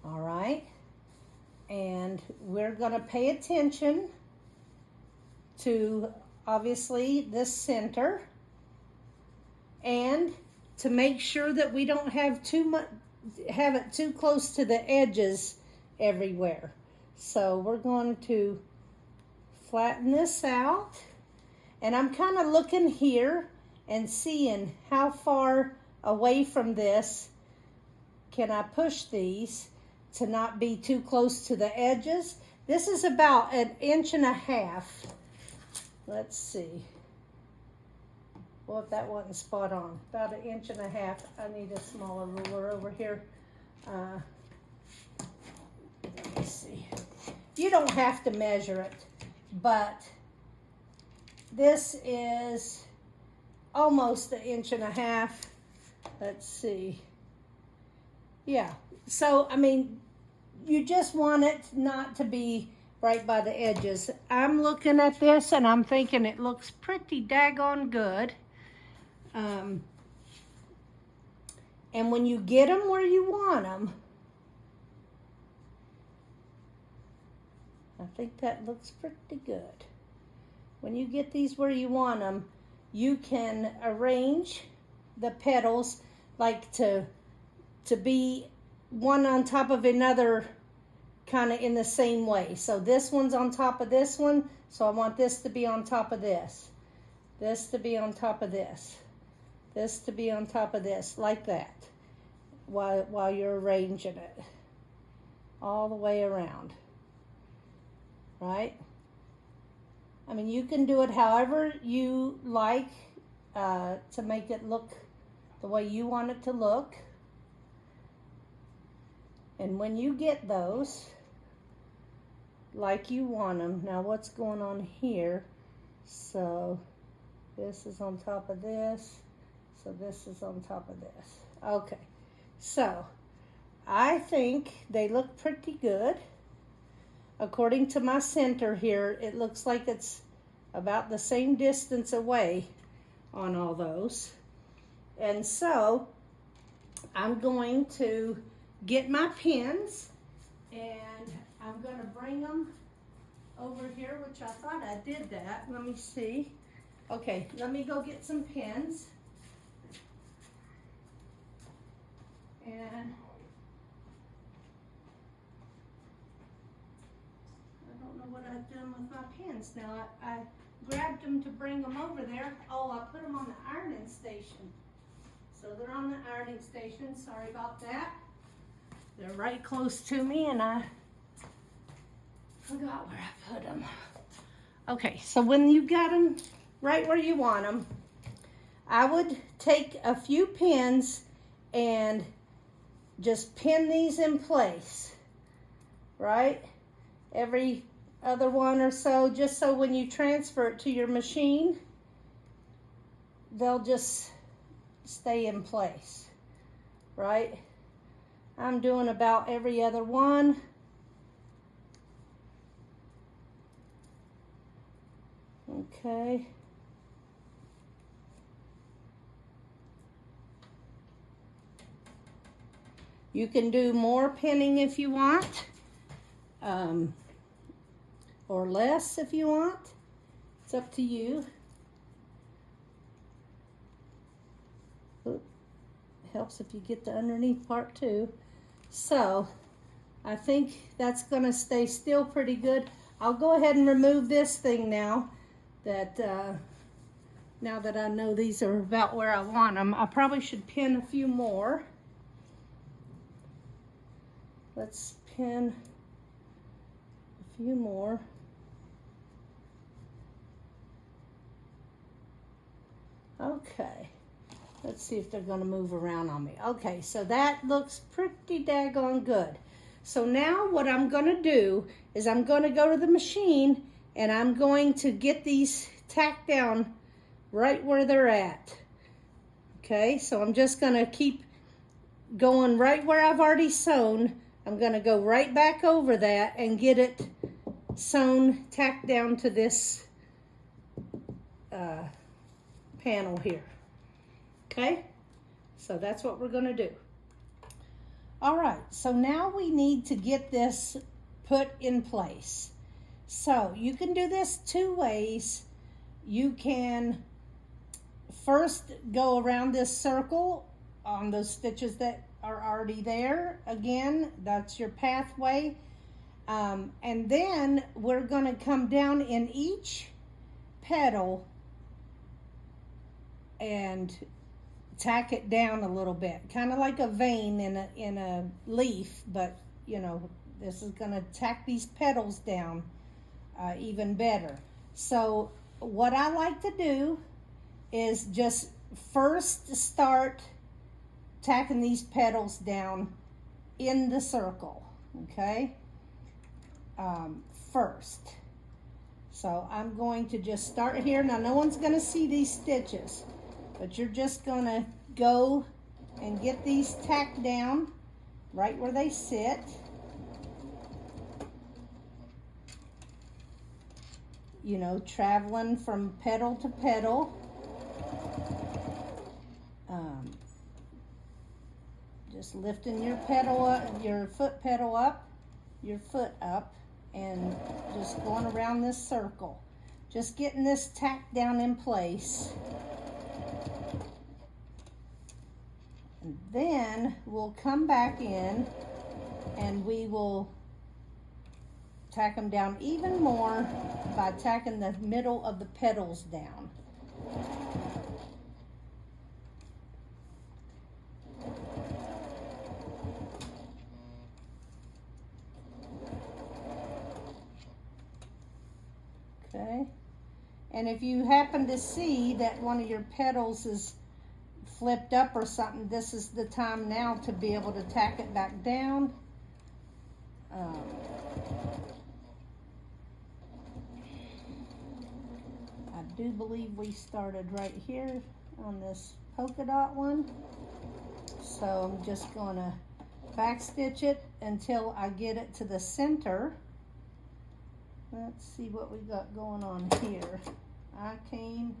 All right. And we're going to pay attention to obviously this center and to make sure that we don't have it too close to the edges everywhere. So we're going to flatten this out, and I'm kind of looking here and seeing how far away from this can I push these to not be too close to the edges. This is about 1.5 inches. Let's see. Well, if that wasn't spot on, about 1.5 inches. I need a smaller ruler over here. Let me see. You don't have to measure it, but this is almost 1.5 inches. Let's see. Yeah, so I mean, you just want it not to be right by the edges. I'm looking at this and I'm thinking it looks pretty daggone good. And when you get them where you want them, I think that looks pretty good. When you get these where you want them, you can arrange the petals like to be one on top of another, kind of in the same way. So this one's on top of this one, so I want this to be on top of this. This to be on top of this. This to be on top of this, like that, while you're arranging it all the way around, right? I mean, you can do it however you like to make it look the way you want it to look. And when you get those like you want them, now what's going on here? So this is on top of this. So this is on top of this. Okay, so I think they look pretty good. According to my center here, it looks like it's about the same distance away on all those. And so I'm going to get my pins and I'm going to bring them over here, which I thought I did that. Let me see. Okay, let me go get some pins. And I don't know what I've done with my pins. Now, I grabbed them to bring them over there. Oh, I put them on the ironing station. So they're on the ironing station. Sorry about that. They're right close to me, and I forgot where I put them. Okay, so when you got them right where you want them, I would take a few pins and just pin these in place, right? Every other one or so, just so when you transfer it to your machine, they'll just stay in place, right? I'm doing about every other one. Okay. You can do more pinning if you want, or less if you want. It's up to you. Oop. Helps if you get the underneath part too. So I think that's gonna stay still pretty good. I'll go ahead and remove this thing now that I know these are about where I want them. I probably should pin a few more. Let's pin a few more. Okay, let's see if they're gonna move around on me. Okay, so that looks pretty daggone good. So now what I'm gonna do is I'm gonna go to the machine and I'm going to get these tacked down right where they're at. Okay, so I'm just gonna keep going right where I've already sewn. I'm gonna go right back over that and get it sewn, tacked down to this panel here. Okay, so that's what we're gonna do. All right, so now we need to get this put in place. So you can do this two ways. You can first go around this circle on those stitches that are already there. Again, that's your pathway. And then we're gonna come down in each petal and tack it down a little bit, kind of like a vein in a leaf, but you know, this is gonna tack these petals down even better. So what I like to do is just first start tacking these petals down in the circle, okay? First. So I'm going to just start here. Now no one's gonna see these stitches, but you're just gonna go and get these tacked down right where they sit. You know, traveling from petal to petal. Just lifting your petal up, your foot pedal up, your foot up, and just going around this circle. Just getting this tacked down in place. And then we'll come back in and we will tack them down even more by tacking the middle of the petals down. Okay, and if you happen to see that one of your petals is flipped up or something, this is the time now to be able to tack it back down. I do believe we started right here on this polka dot one. So I'm just gonna back stitch it until I get it to the center. Let's see what we got going on here. I came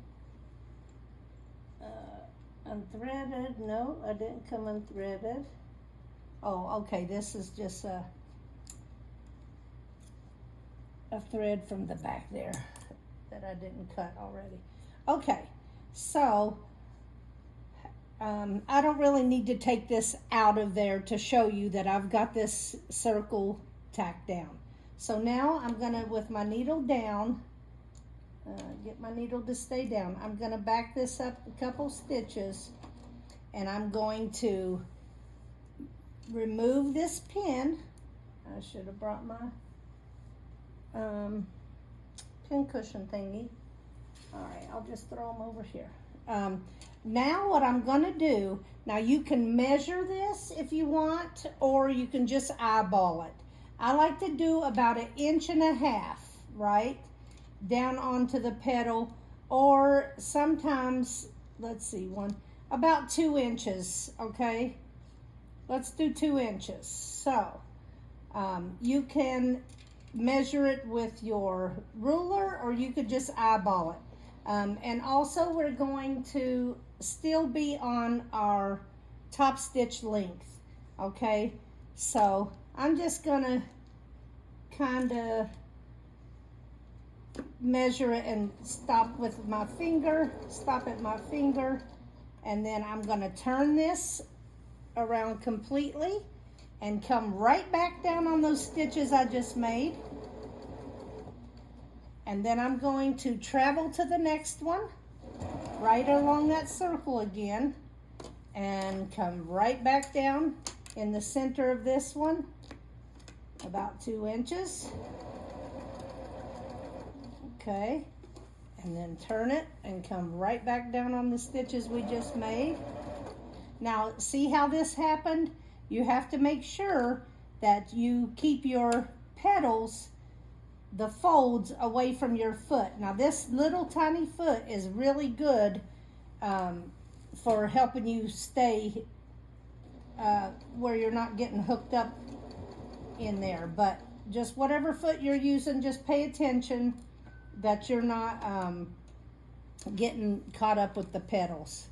unthreaded. No, I didn't come unthreaded. Oh, okay, this is just a a thread from the back there that I didn't cut already. Okay, so I don't really need to take this out of there to show you that I've got this circle tacked down. So now I'm gonna, with my needle down, get my needle to stay down, I'm gonna back this up a couple stitches, and I'm going to remove this pin. I should have brought my pin cushion thingy. All right, I'll just throw them over here. Now what I'm gonna do, now you can measure this if you want, or you can just eyeball it. I like to do about 1.5 inches, right, down onto the petal, or sometimes, let's see, about 2 inches, okay? Let's do 2 inches. So you can measure it with your ruler, or you could just eyeball it. And also we're going to still be on our top stitch length, okay? So I'm just gonna kind of measure it and stop with my finger, stop at my finger, and then I'm gonna turn this around completely and come right back down on those stitches I just made. And then I'm going to travel to the next one, right along that circle again, and come right back down in the center of this one, about 2 inches. Okay, and then turn it and come right back down on the stitches we just made. Now, see how this happened? You have to make sure that you keep your petals, the folds, away from your foot. Now this little tiny foot is really good for helping you stay where you're not getting hooked up in there. But just whatever foot you're using, just pay attention that you're not getting caught up with the petals.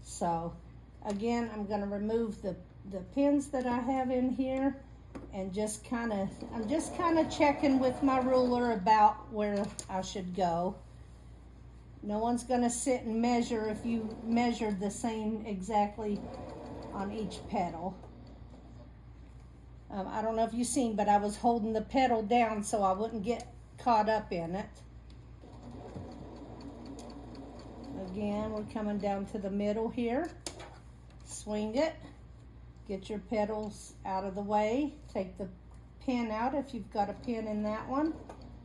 So again, I'm going to remove the pins that I have in here, and I'm just kind of checking with my ruler about where I should go. No one's going to sit and measure if you measured the same exactly on each petal. I don't know if you've seen, but I was holding the petal down so I wouldn't get caught up in it. Again, we're coming down to the middle here. Swing it. Get your petals out of the way. Take the pin out if you've got a pin in that one.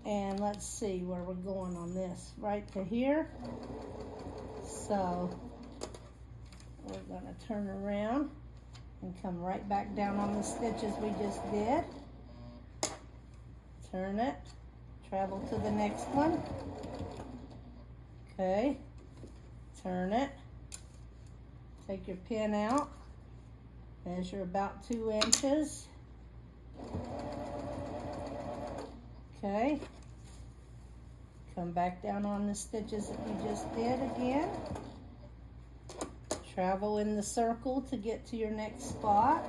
And let's see where we're going on this. Right to here. So we're going to turn around and come right back down on the stitches we just did. Turn it. Travel to the next one. Okay. Turn it. Take your pin out. Measure about 2 inches. Okay. Come back down on the stitches that you just did again. Travel in the circle to get to your next spot.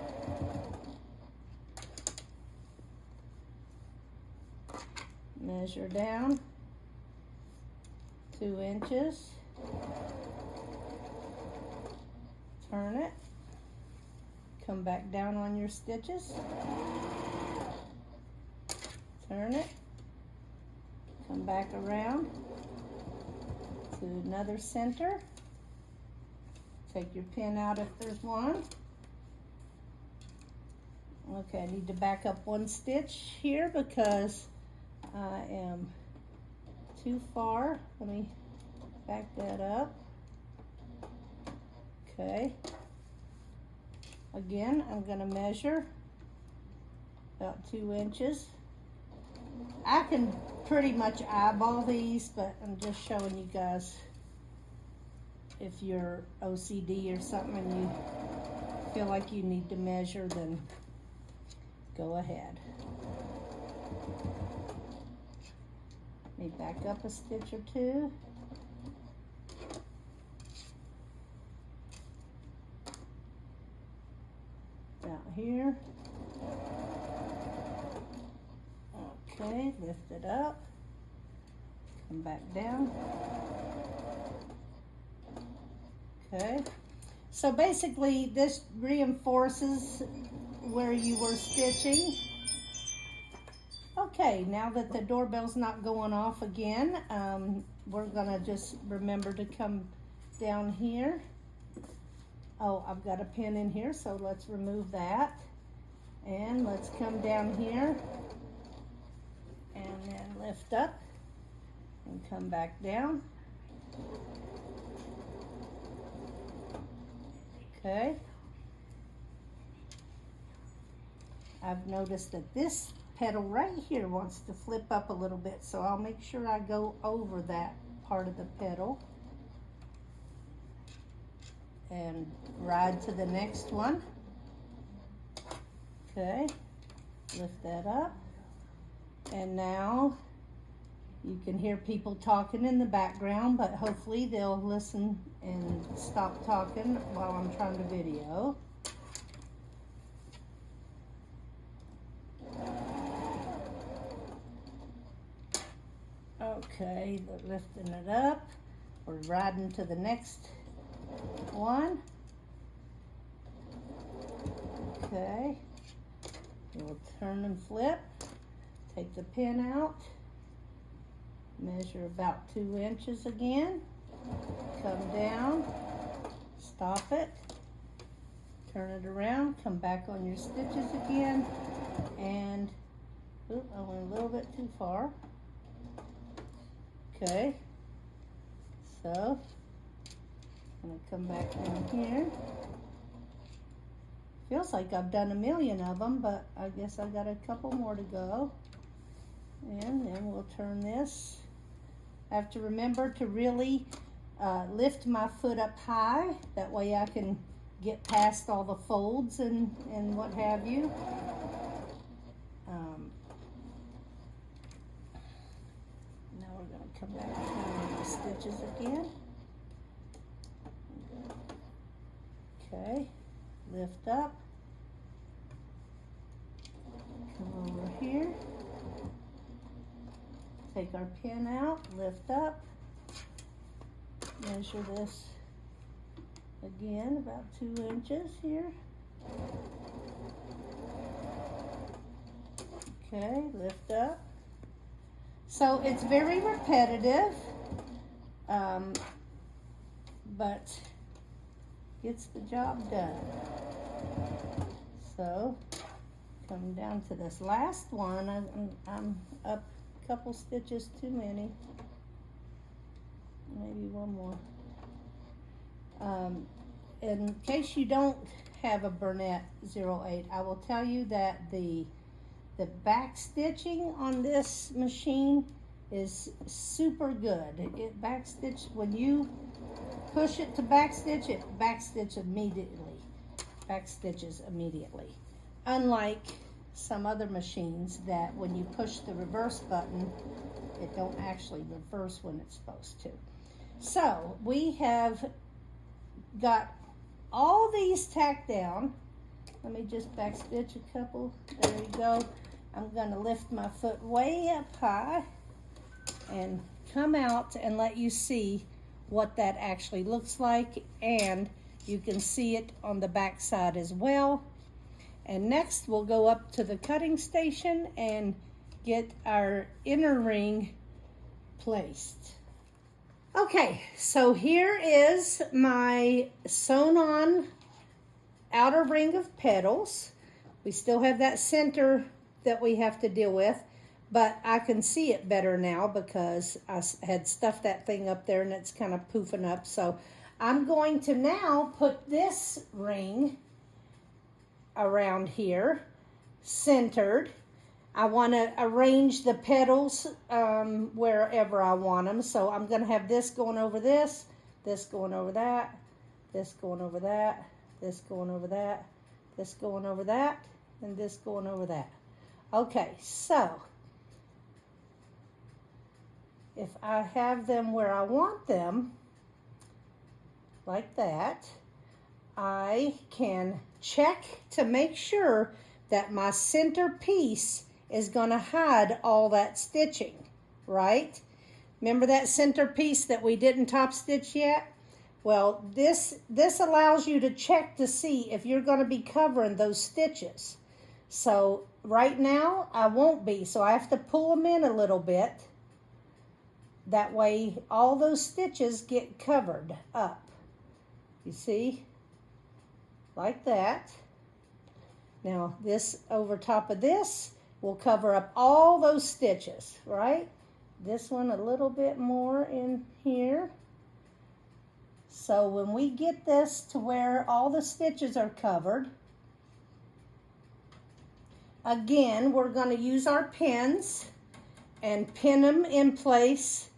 Measure down 2 inches. Turn it. Come back down on your stitches. Turn it. Come back around to another center. Take your pin out if there's one. Okay, I need to back up 1 stitch here because I am too far. Let me back that up. Okay. Again, I'm going to measure about 2 inches. I can pretty much eyeball these, but I'm just showing you guys if you're OCD or something and you feel like you need to measure, then go ahead. Let me back up a stitch or two. Out here. Okay, lift it up. Come back down. Okay. So basically this reinforces where you were stitching. Okay, now that the doorbell's not going off again, we're gonna just remember to come down here. Oh, I've got a pin in here, so let's remove that. And let's come down here and then lift up and come back down. Okay. I've noticed that this petal right here wants to flip up a little bit, so I'll make sure I go over that part of the petal and ride to the next one. Okay, lift that up. And now you can hear people talking in the background, but hopefully they'll listen and stop talking while I'm trying to video. Okay, lifting it up. We're riding to the next one. Okay, we'll turn and flip. Take the pin out. Measure about 2 inches again. Come down. Stop it. Turn it around. Come back on your stitches again. And, oop, I went a little bit too far. Okay, so I'm gonna come back down here. Feels like I've done a million of them, but I guess I got a couple more to go. And then we'll turn this. I have to remember to really lift my foot up high. That way I can get past all the folds and what have you. Now we're going to come back down the stitches again. Okay, lift up. Come over here. Take our pin out, lift up. Measure this again, about 2 inches here. Okay, lift up. So it's very repetitive, but gets the job done. So come down to this last one. I'm up a couple stitches too many. Maybe one more. In case you don't have a Burnett 08, I will tell you that the back stitching on this machine is super good. It back stitch when you push it to back stitch, it back stitches immediately. Unlike some other machines that when you push the reverse button, it don't actually reverse when it's supposed to. So we have got all these tacked down. Let me just back stitch a couple. There you go. I'm gonna lift my foot way up high and come out and let you see what that actually looks like, and you can see it on the back side as well. And next we'll go up to the cutting station and get our inner ring placed. Okay, so here is my sewn on outer ring of petals. We still have that center that we have to deal with, but I can see it better now because I had stuffed that thing up there and it's kind of poofing up. So I'm going to now put this ring around here, centered. I want to arrange the petals wherever I want them. So I'm going to have this going over this going over that, this going over that, this going over that, this going over that, and this going over that. Okay, so if I have them where I want them, like that, I can check to make sure that my center piece is going to hide all that stitching, right? Remember that center piece that we didn't top stitch yet? Well, this allows you to check to see if you're going to be covering those stitches. So right now I won't be, so I have to pull them in a little bit. That way all those stitches get covered up. You see? Like that. Now this over top of this will cover up all those stitches, right? This one a little bit more in here. So when we get this to where all the stitches are covered, again, we're going to use our pins and pin them in place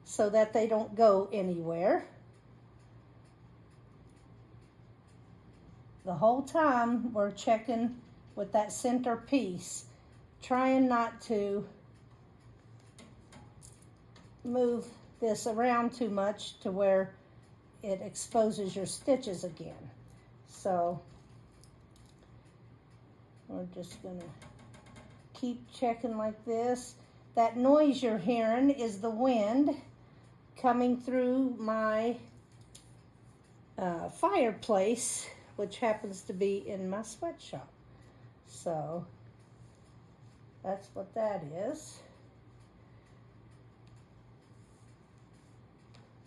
so that they don't go anywhere. The whole time we're checking with that center piece, trying not to move this around too much to where it exposes your stitches again. So we're just gonna keep checking like this. That noise you're hearing is the wind coming through my fireplace, which happens to be in my sweatshop. So that's what that is.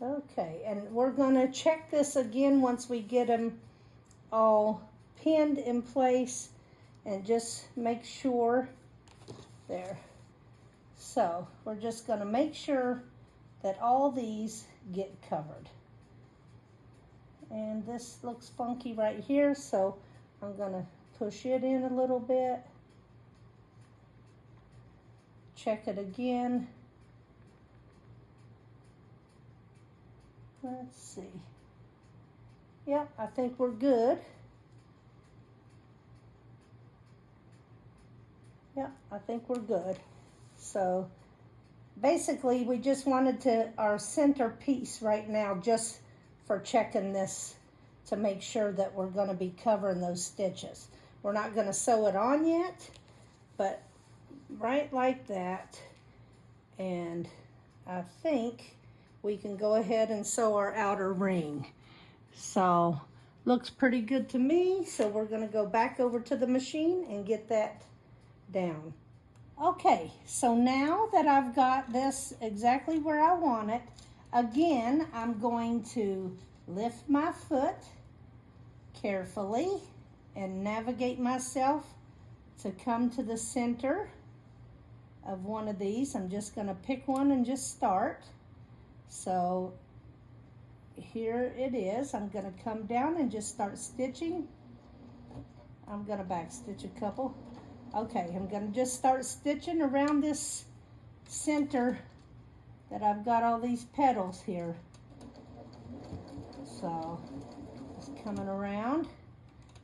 Okay, and we're going to check this again once we get them all pinned in place and just make sure there. So we're just going to make sure that all these get covered. And this looks funky right here, so I'm going to push it in a little bit. Check it again. Let's see. Yep, I think we're good. Yep, I think we're good. So basically we just wanted our center piece right now just for checking this to make sure that we're going to be covering those stitches. We're not going to sew it on yet, but right like that. And I think we can go ahead and sew our outer ring. So looks pretty good to me. So we're going to go back over to the machine and get that down. Okay, so now that I've got this exactly where I want it, again, I'm going to lift my foot carefully and navigate myself to come to the center of one of these. I'm just going to pick one and just start. So here it is. I'm going to come down and just start stitching. I'm going to back stitch a couple. Okay, I'm going to just start stitching around this center that I've got all these petals here. So just coming around,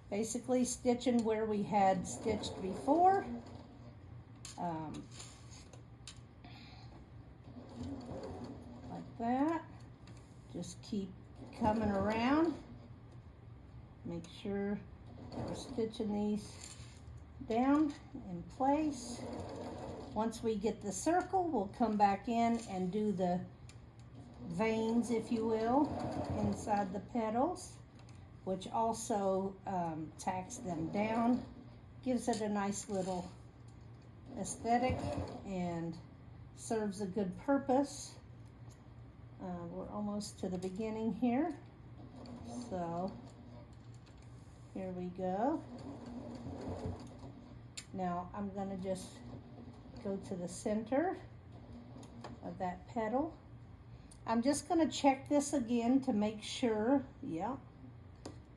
basically stitching where we had stitched before. Like that. Just keep coming around. Make sure we're stitching these down in place. Once we get the circle, we'll come back in and do the veins, if you will, inside the petals, which also tacks them down, gives it a nice little aesthetic and serves a good purpose. We're almost to the beginning here, so here we go. Now I'm going to just go to the center of that petal. I'm just going to check this again to make sure. Yeah.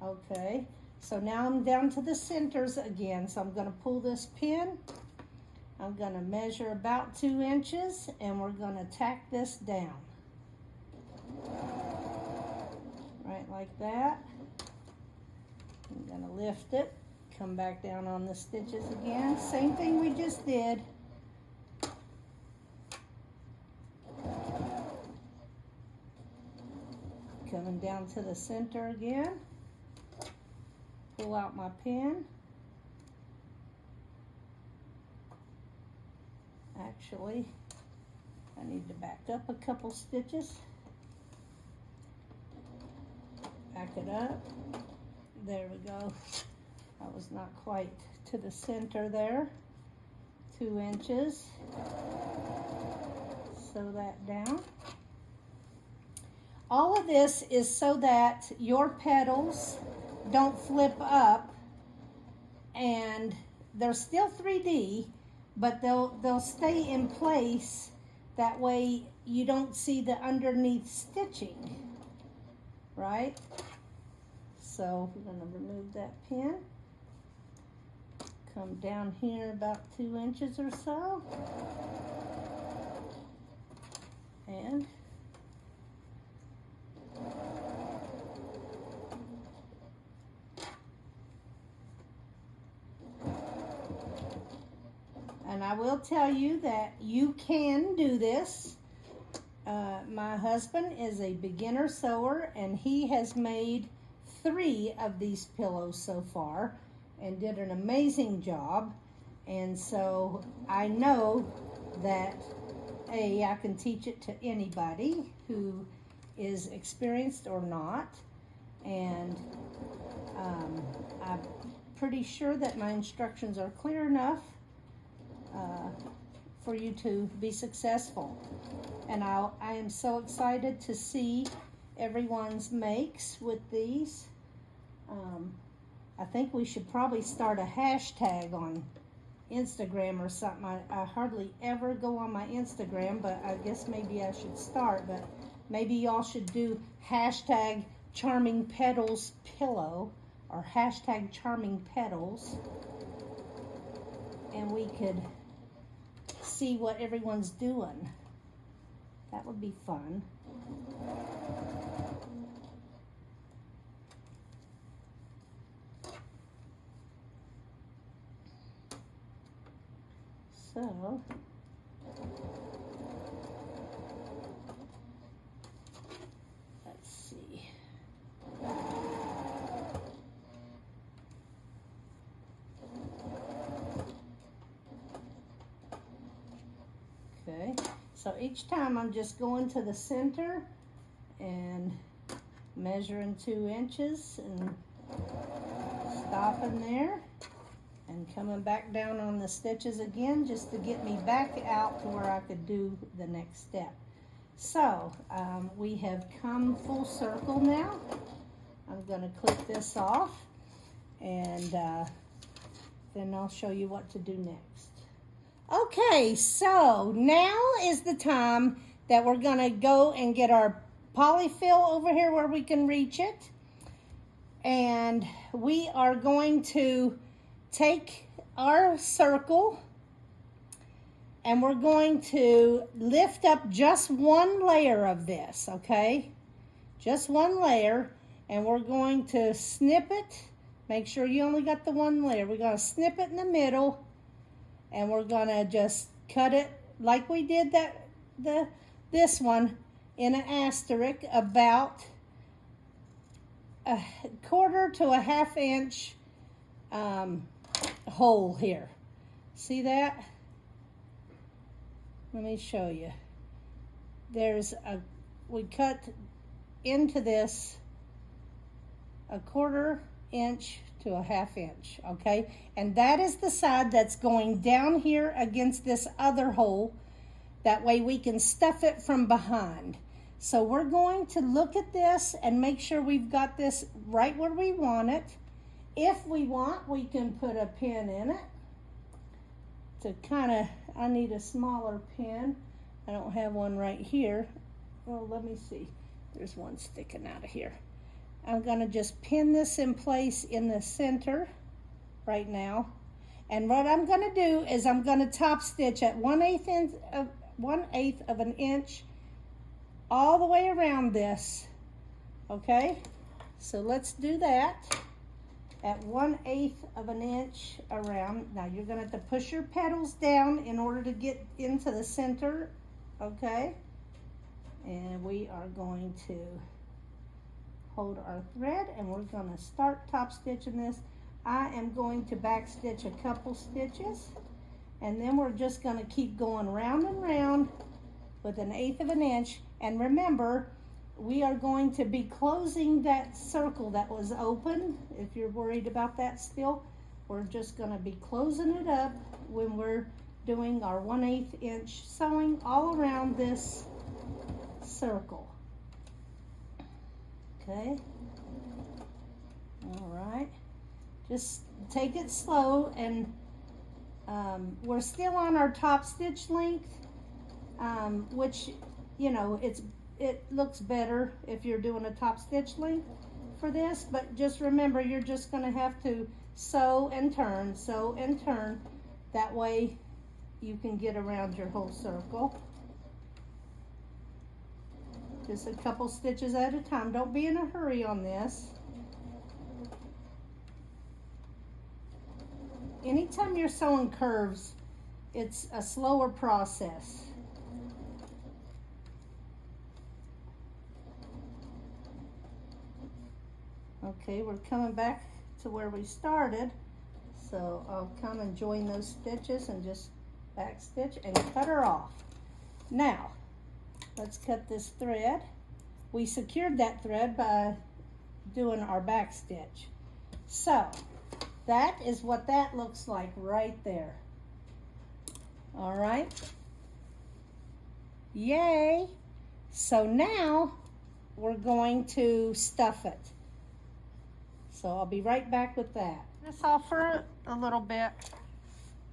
Okay. So now I'm down to the centers again. So I'm going to pull this pin. I'm going to measure about 2 inches and we're going to tack this down. Right like that. I'm going to lift it. Come back down on the stitches again. Same thing we just did. Coming down to the center again. Pull out my pin. Actually, I need to back up a couple stitches. Back it up. There we go. I was not quite to the center there. 2 inches. Sew that down. All of this is so that your petals don't flip up, and they're still 3D, but they'll stay in place. That way you don't see the underneath stitching, right? So we're going to remove that pin. Come down here about 2 inches or so. And I will tell you that you can do this. My husband is a beginner sewer, and he has made 3 of these pillows so far and did an amazing job. And so I know that I can teach it to anybody who is experienced or not. And I'm pretty sure that my instructions are clear enough for you to be successful. And I am so excited to see everyone's makes with these. I think we should probably start a hashtag on Instagram or something. I hardly ever go on my Instagram, but I guess maybe I should start. But maybe y'all should do hashtag Charming Petals Pillow or hashtag Charming Petals, and we could see what everyone's doing. That would be fun. So, let's see. Okay, so each time I'm just going to the center and measuring 2 inches and stopping there. And coming back down on the stitches again just to get me back out to where I could do the next step. So we have come full circle now. I'm going to clip this off, and then I'll show you what to do next. Okay, so now is the time that we're going to go and get our polyfill over here where we can reach it. And we are going to take our circle, and we're going to lift up just one layer of this, okay? Just one layer, and we're going to snip it. Make sure you only got the one layer. We're going to snip it in the middle, and we're going to just cut it like we did this one in an asterisk, about a 1/4 to a 1/2 inch hole here. See that? Let me show you. We cut into this a 1/4 inch to a 1/2 inch, okay? And that is the side that's going down here against this other hole. That way we can stuff it from behind. So we're going to look at this and make sure we've got this right where we want it. If we want, we can put a pin in it to I need a smaller pin. I don't have one right here. Well, let me see. There's one sticking out of here. I'm gonna just pin this in place in the center right now. And what I'm gonna do is I'm gonna top stitch at 1/8 of an inch all the way around this, okay? So let's do that. At 1/8 of an inch around. Now you're gonna have to push your petals down in order to get into the center, okay? And we are going to hold our thread, and we're gonna start top stitching this. I am going to back stitch a couple stitches, And then we're just going to keep going round and round with 1/8 of an inch. And remember, we are going to be closing that circle that was open. If you're worried about that still, we're just going to be closing it up when we're doing our 1/8 inch sewing all around this circle. Okay. All right. Just take it slow, and we're still on our top stitch length, which, you know, it looks better if you're doing a top stitch length for this, but just remember, you're just going to have to sew and turn. That way you can get around your whole circle. Just a couple stitches at a time. Don't be in a hurry on this. Anytime you're sewing curves, it's a slower process. Okay, we're coming back to where we started. So I'll come and join those stitches and just back stitch and cut her off. Now, let's cut this thread. We secured that thread by doing our back stitch. So that is what that looks like right there. All right. Yay. So now we're going to stuff it. So I'll be right back with that. This off for a little bit.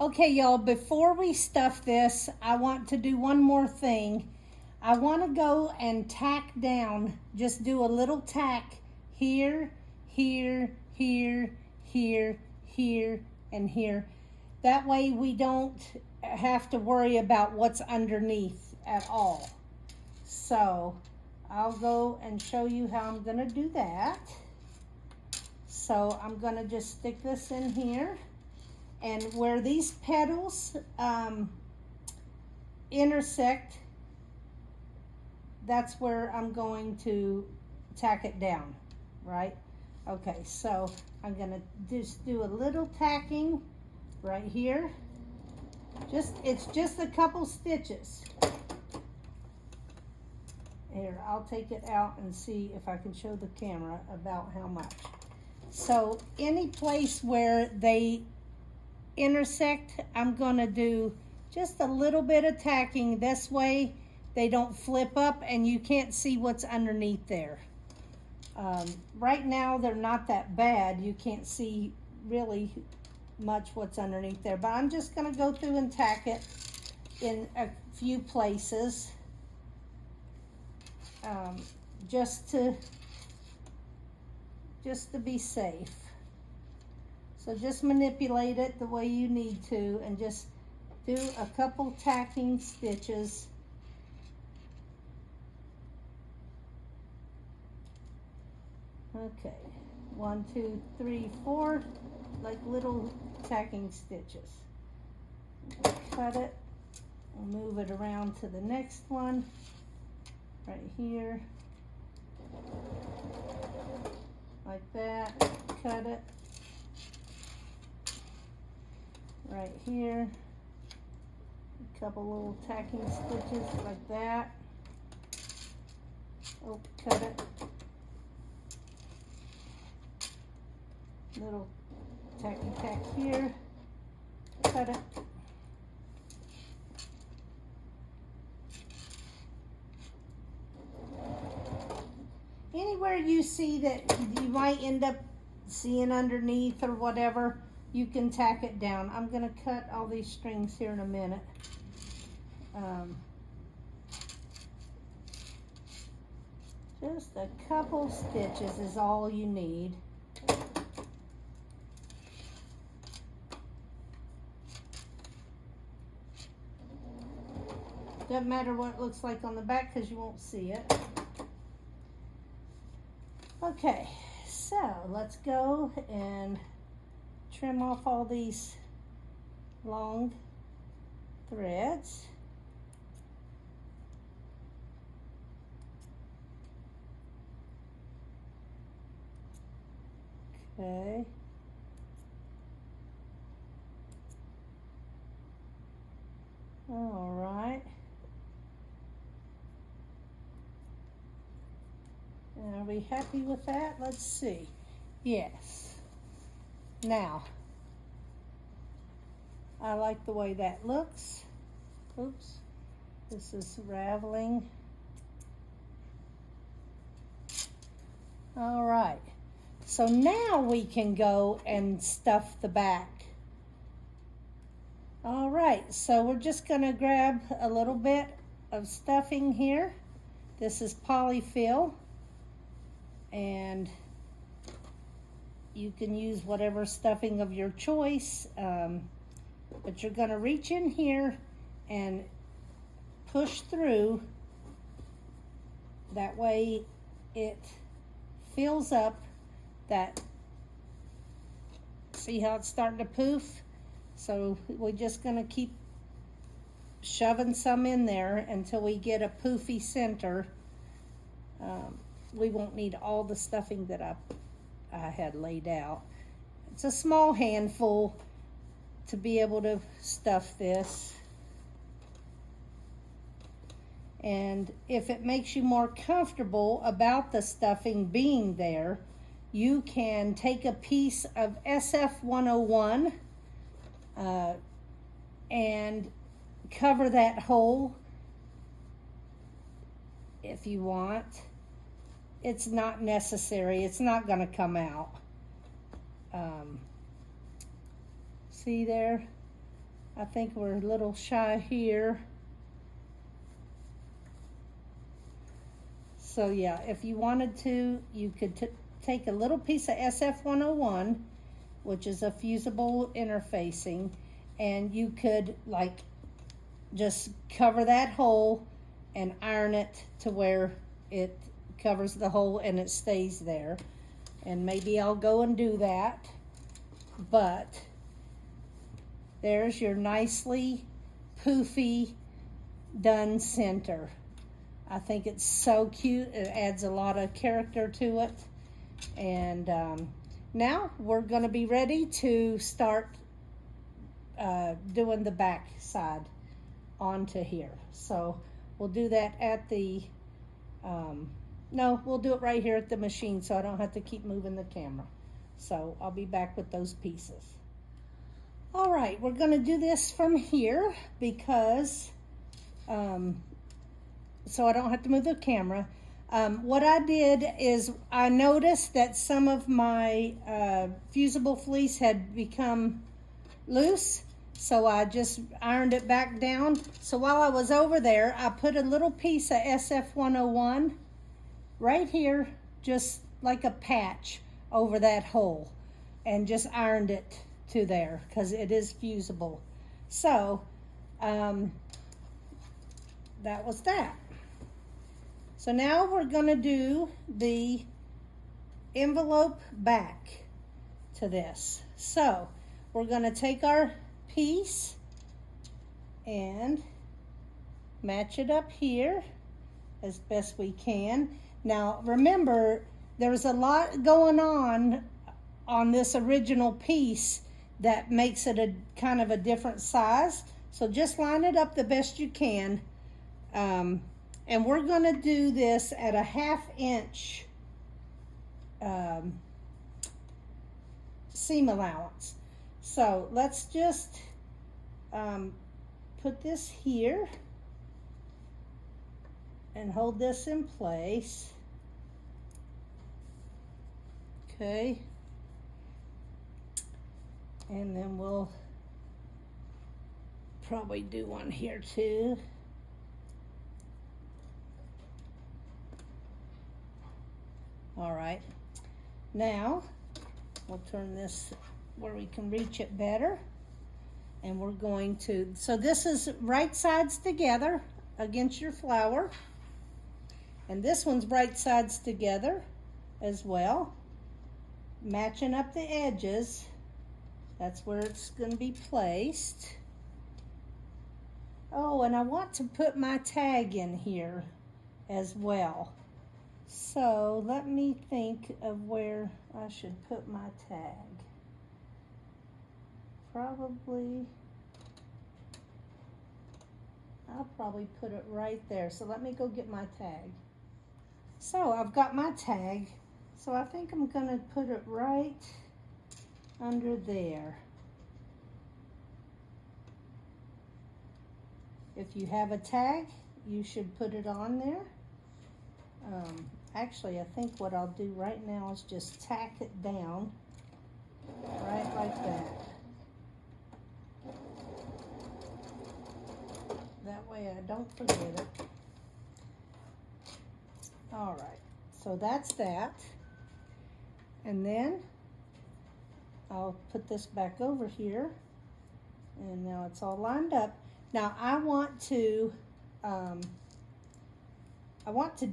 Okay, y'all, before we stuff this, I want to do one more thing. I want to go and tack down, just do a little tack here, here, here, here, here, and here. That way we don't have to worry about what's underneath at all. So I'll go and show you how I'm going to do that. So I'm going to just stick this in here, and where these petals intersect, that's where I'm going to tack it down, right? Okay, so I'm going to just do a little tacking right here. It's just a couple stitches. Here, I'll take it out and see if I can show the camera about how much. So any place where they intersect, I'm gonna do just a little bit of tacking. This way they don't flip up and you can't see what's underneath there. Right now they're not that bad. You can't see really much what's underneath there, but I'm just gonna go through and tack it in a few places, just to be safe. So just manipulate it the way you need to, and just do a couple tacking stitches. Okay, 1, 2, 3, 4, like little tacking stitches. Cut it and move it around to the next one right here, like that. Cut it right here, a couple little tacking stitches like that. Oh, cut it. Little tacky tack here, cut it. Anywhere you see that you might end up seeing underneath or whatever, you can tack it down. I'm going to cut all these strings here in a minute. Just a couple stitches is all you need. Doesn't matter what it looks like on the back because you won't see it. Okay, so let's go and trim off all these long threads. Okay. All right. Are we happy with that? Let's see. Yes. Now, I like the way that looks. Oops. This is raveling. All right. So now we can go and stuff the back. All right, so we're just gonna grab a little bit of stuffing here. This is polyfill, and you can use whatever stuffing of your choice, but you're gonna reach in here and push through. That way it fills up that, see how it's starting to poof? So we're just gonna keep shoving some in there until we get a poofy center. We won't need all the stuffing that I had laid out. It's a small handful to be able to stuff this. And if it makes you more comfortable about the stuffing being there, you can take a piece of SF-101 and cover that hole if you want. It's not necessary. It's not going to come out. See there? I think we're a little shy here. So yeah, if you wanted to, you could take a little piece of SF-101, which is a fusible interfacing, and you could like just cover that hole and iron it to where it covers the hole and it stays there. And maybe I'll go and do that, but there's your nicely poofy done center. I think it's so cute. It adds a lot of character to it. And now we're going to be ready to start doing the back side onto here. So we'll do that at the, no, we'll do it right here at the machine so I don't have to keep moving the camera. So I'll be back with those pieces. All right, we're going to do this from here because, so I don't have to move the camera. What I did is I noticed that some of my fusible fleece had become loose, so I just ironed it back down. So while I was over there, I put a little piece of SF-101 right here, just like a patch over that hole, and just ironed it to there because it is fusible. So that was that. So now we're going to do the envelope back to this. So we're going to take our piece and match it up here as best we can. Now remember, there's a lot going on this original piece that makes it a kind of a different size. So just line it up the best you can. And we're going to do this at a 1/2 inch seam allowance. So let's just put this here and hold this in place. Okay. And then we'll probably do one here too. All right, now we'll turn this where we can reach it better. And we're going to, so this is right sides together against your flower. And this one's right sides together as well. Matching up the edges. That's where it's going to be placed. Oh, and I want to put my tag in here as well. So let me think of where I should put my tag. Probably I'll probably put it right there. So let me go get my tag. So I've got my tag. So I think I'm gonna put it right under there. If you have a tag, you should put it on there. Actually, I think what I'll do right now is just tack it down right like that. That way I don't forget it. All right, so that's that. And then I'll put this back over here. And now it's all lined up. Now I want to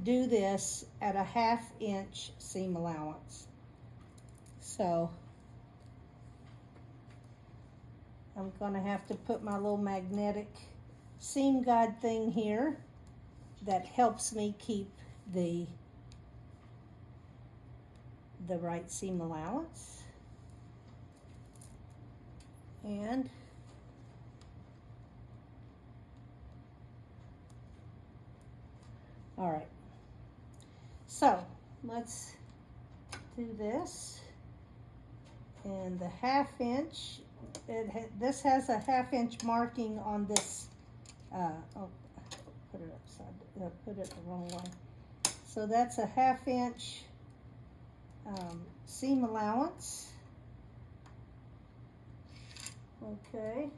do this at a 1/2 inch seam allowance. So I'm gonna have to put my little magnetic seam guide thing here that helps me keep the right seam allowance. And all right, so let's do this. And the 1/2 inch, this has a 1/2 inch marking on this. Oh, put it upside. Put it the wrong way. So that's a 1/2 inch seam allowance. Okay.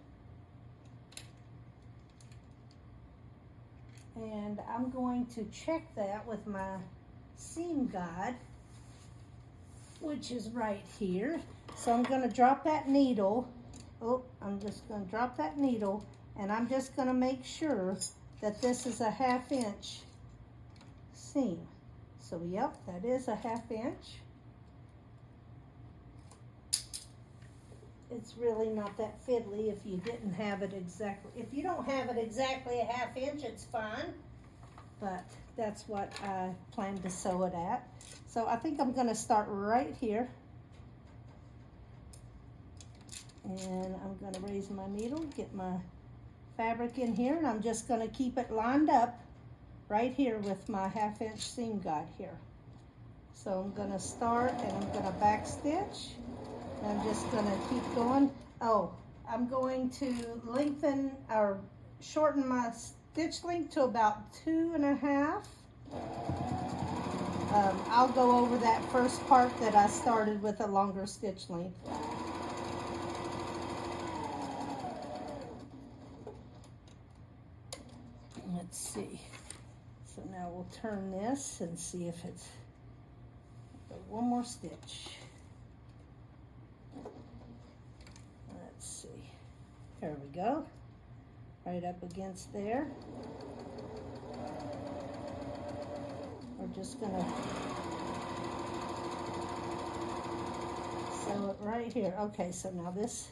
And I'm going to check that with my seam guide, which is right here. So I'm going to drop that needle. Oh, I'm just going to drop that needle, and I'm just going to make sure that this is a 1/2 inch seam. So yep, that is a 1/2 inch. It's really not that fiddly if you didn't have it exactly. If you don't have it exactly a 1/2 inch, it's fine. But that's what I plan to sew it at. So I think I'm gonna start right here. And I'm gonna raise my needle, get my fabric in here, and I'm just gonna keep it lined up right here with my 1/2 inch seam guide here. So I'm gonna start and I'm gonna back stitch. I'm just gonna keep going. Oh, I'm going to lengthen or shorten my stitch length to about 2.5. I'll go over that first part that I started with a longer stitch length. Let's see. So now we'll turn this and see if it's one more stitch. Let's see. There we go. Right up against there. We're just gonna sew it right here. Okay, so now this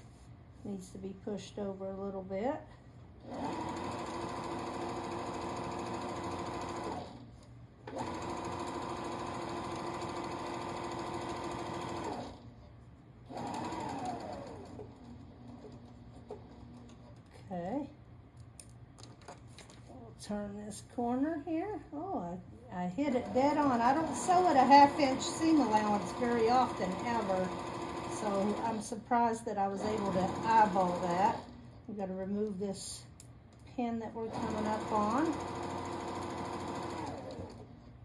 needs to be pushed over a little bit. Okay, we'll turn this corner here. Oh, I hit it dead on. I don't sew at a 1/2 inch seam allowance very often, ever. So I'm surprised that I was able to eyeball that. We've got to remove this pin that we're coming up on.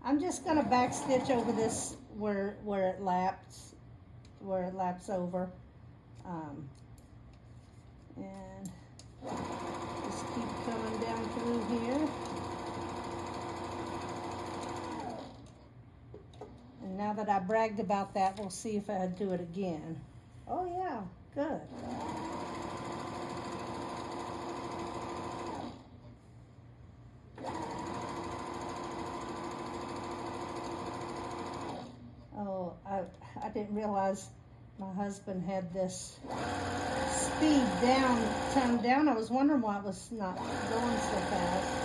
I'm just going to back stitch over this where it laps over. And just keep coming down through here. And now that I bragged about that, we'll see if I do it again. Oh yeah, good. Oh, I didn't realize my husband had this speed turned down. I was wondering why it was not going so fast.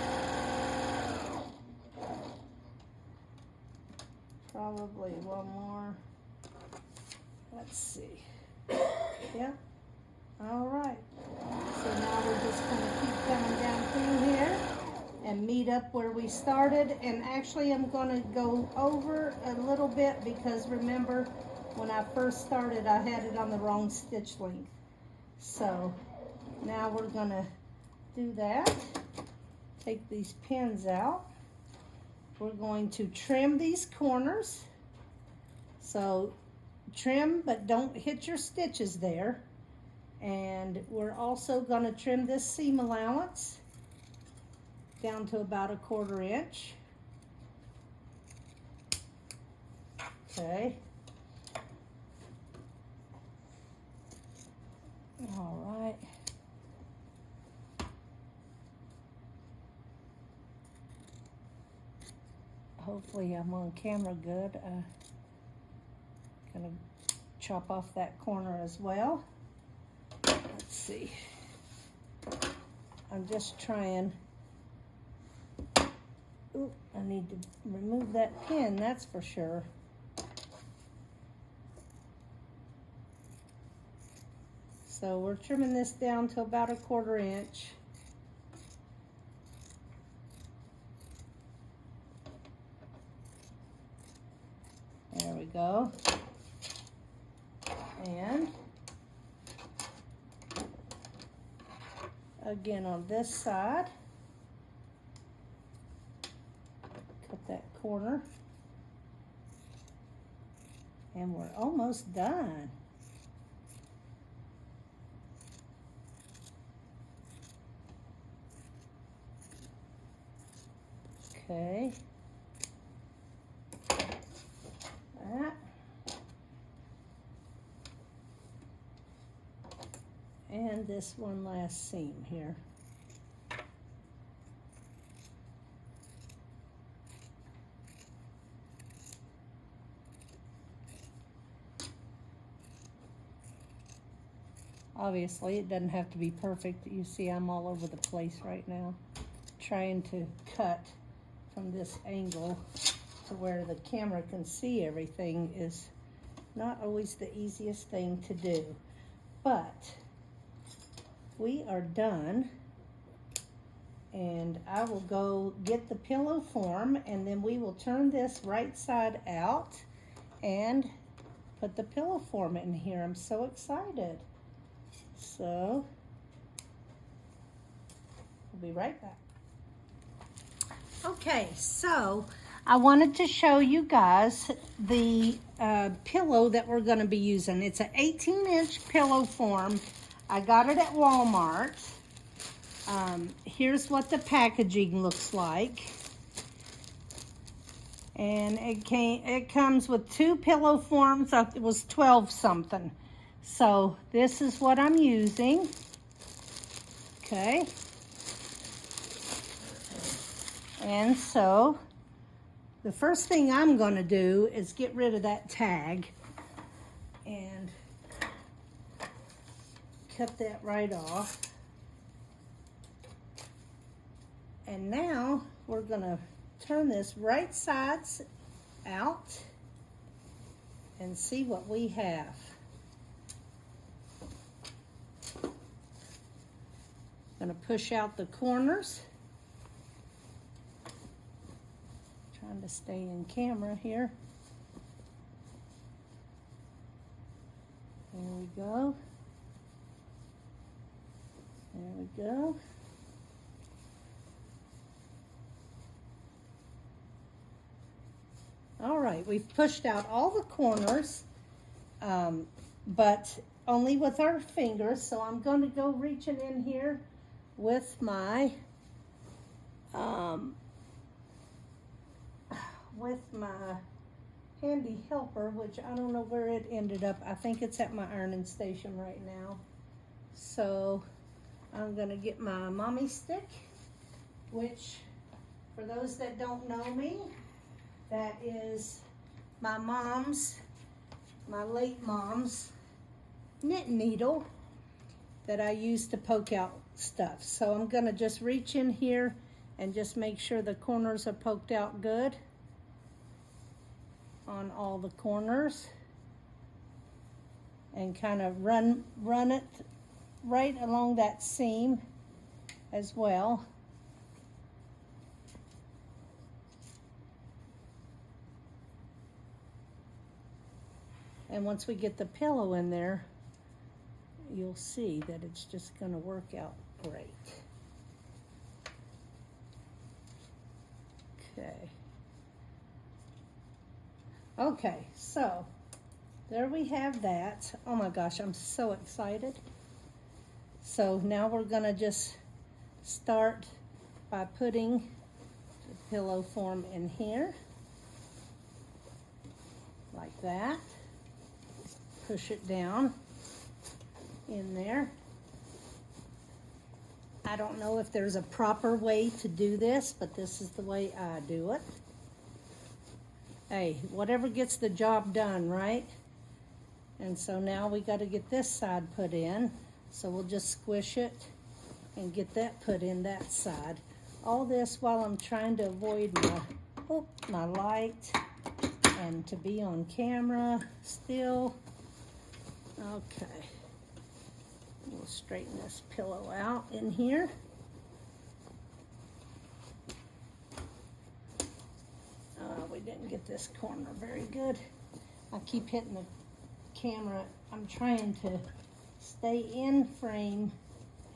Probably one more. Let's see. Yeah. All right. So now we're just going to keep coming down through here. meet up where we started, and actually I'm going to go over a little bit because remember when I first started I had it on the wrong stitch length. So now we're going to do that. Take these pins out. We're going to trim these corners. So trim, but don't hit your stitches there. And we're also going to trim this seam allowance down to about 1/4 inch. Okay. All right. Hopefully I'm on camera good. Gonna chop off that corner as well. Let's see. I'm just trying. Ooh, I need to remove that pin, that's for sure. So we're trimming this down to about 1/4 inch. There we go. And again on this side, cut that corner, and we're almost done. Okay. That. And this one last seam here. Obviously, it doesn't have to be perfect. You see I'm all over the place right now, trying to cut from this angle to where the camera can see everything is not always the easiest thing to do. But we are done, and I will go get the pillow form, and then we will turn this right side out and put the pillow form in here. I'm so excited. So we'll be right back. Okay, so I wanted to show you guys the pillow that we're going to be using. It's an 18-inch pillow form. I got it at Walmart. Here's what the packaging looks like. And it comes with 2 pillow forms. It was 12 something. So this is what I'm using. Okay. And so the first thing I'm going to do is get rid of that tag and cut that right off. And now we're going to turn this right sides out and see what we have. Going to push out the corners. Trying to stay in camera here. There we go. There we go. All right, we've pushed out all the corners, but only with our fingers. So I'm going to go reaching in here with my handy helper, which I don't know where it ended up. I think it's at my ironing station right now. So I'm gonna get my mommy stick, which for those that don't know me, that is my late mom's knit needle that I use to poke out stuff. So I'm gonna just reach in here and just make sure the corners are poked out good on all the corners, and kind of run it right along that seam as well. And once we get the pillow in there, you'll see that it's just going to work out great. Okay. Okay, so there we have that. Oh my gosh, I'm so excited. So now we're gonna just start by putting the pillow form in here, like that. Push it down in there. I don't know if there's a proper way to do this, but this is the way I do it. Hey, whatever gets the job done, right? And so now we got to get this side put in. So we'll just squish it and get that put in that side. All this while I'm trying to avoid my light and to be on camera still. Okay. We'll straighten this pillow out in here. We didn't get this corner very good. I keep hitting the camera. I'm trying to stay in frame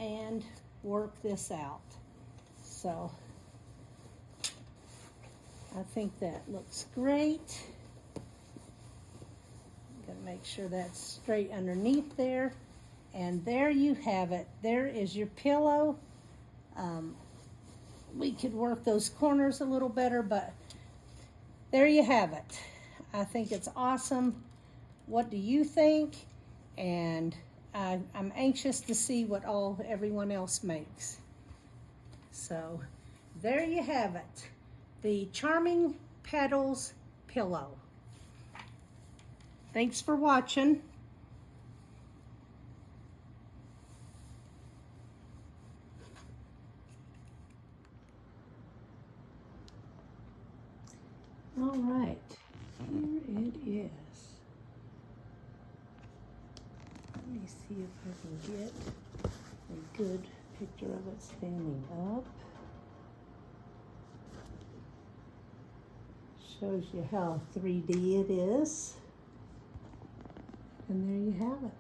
and work this out. So I think that looks great. Gotta make sure that's straight underneath there. And there you have it. There is your pillow. We could work those corners a little better, but there you have it. I think it's awesome. What do you think? And I'm anxious to see what everyone else makes. So there you have it. The Charming Petals pillow. Thanks for watching. All right, here it is. Let me see if I can get a good picture of it standing up. Shows you how 3D it is. And there you have it.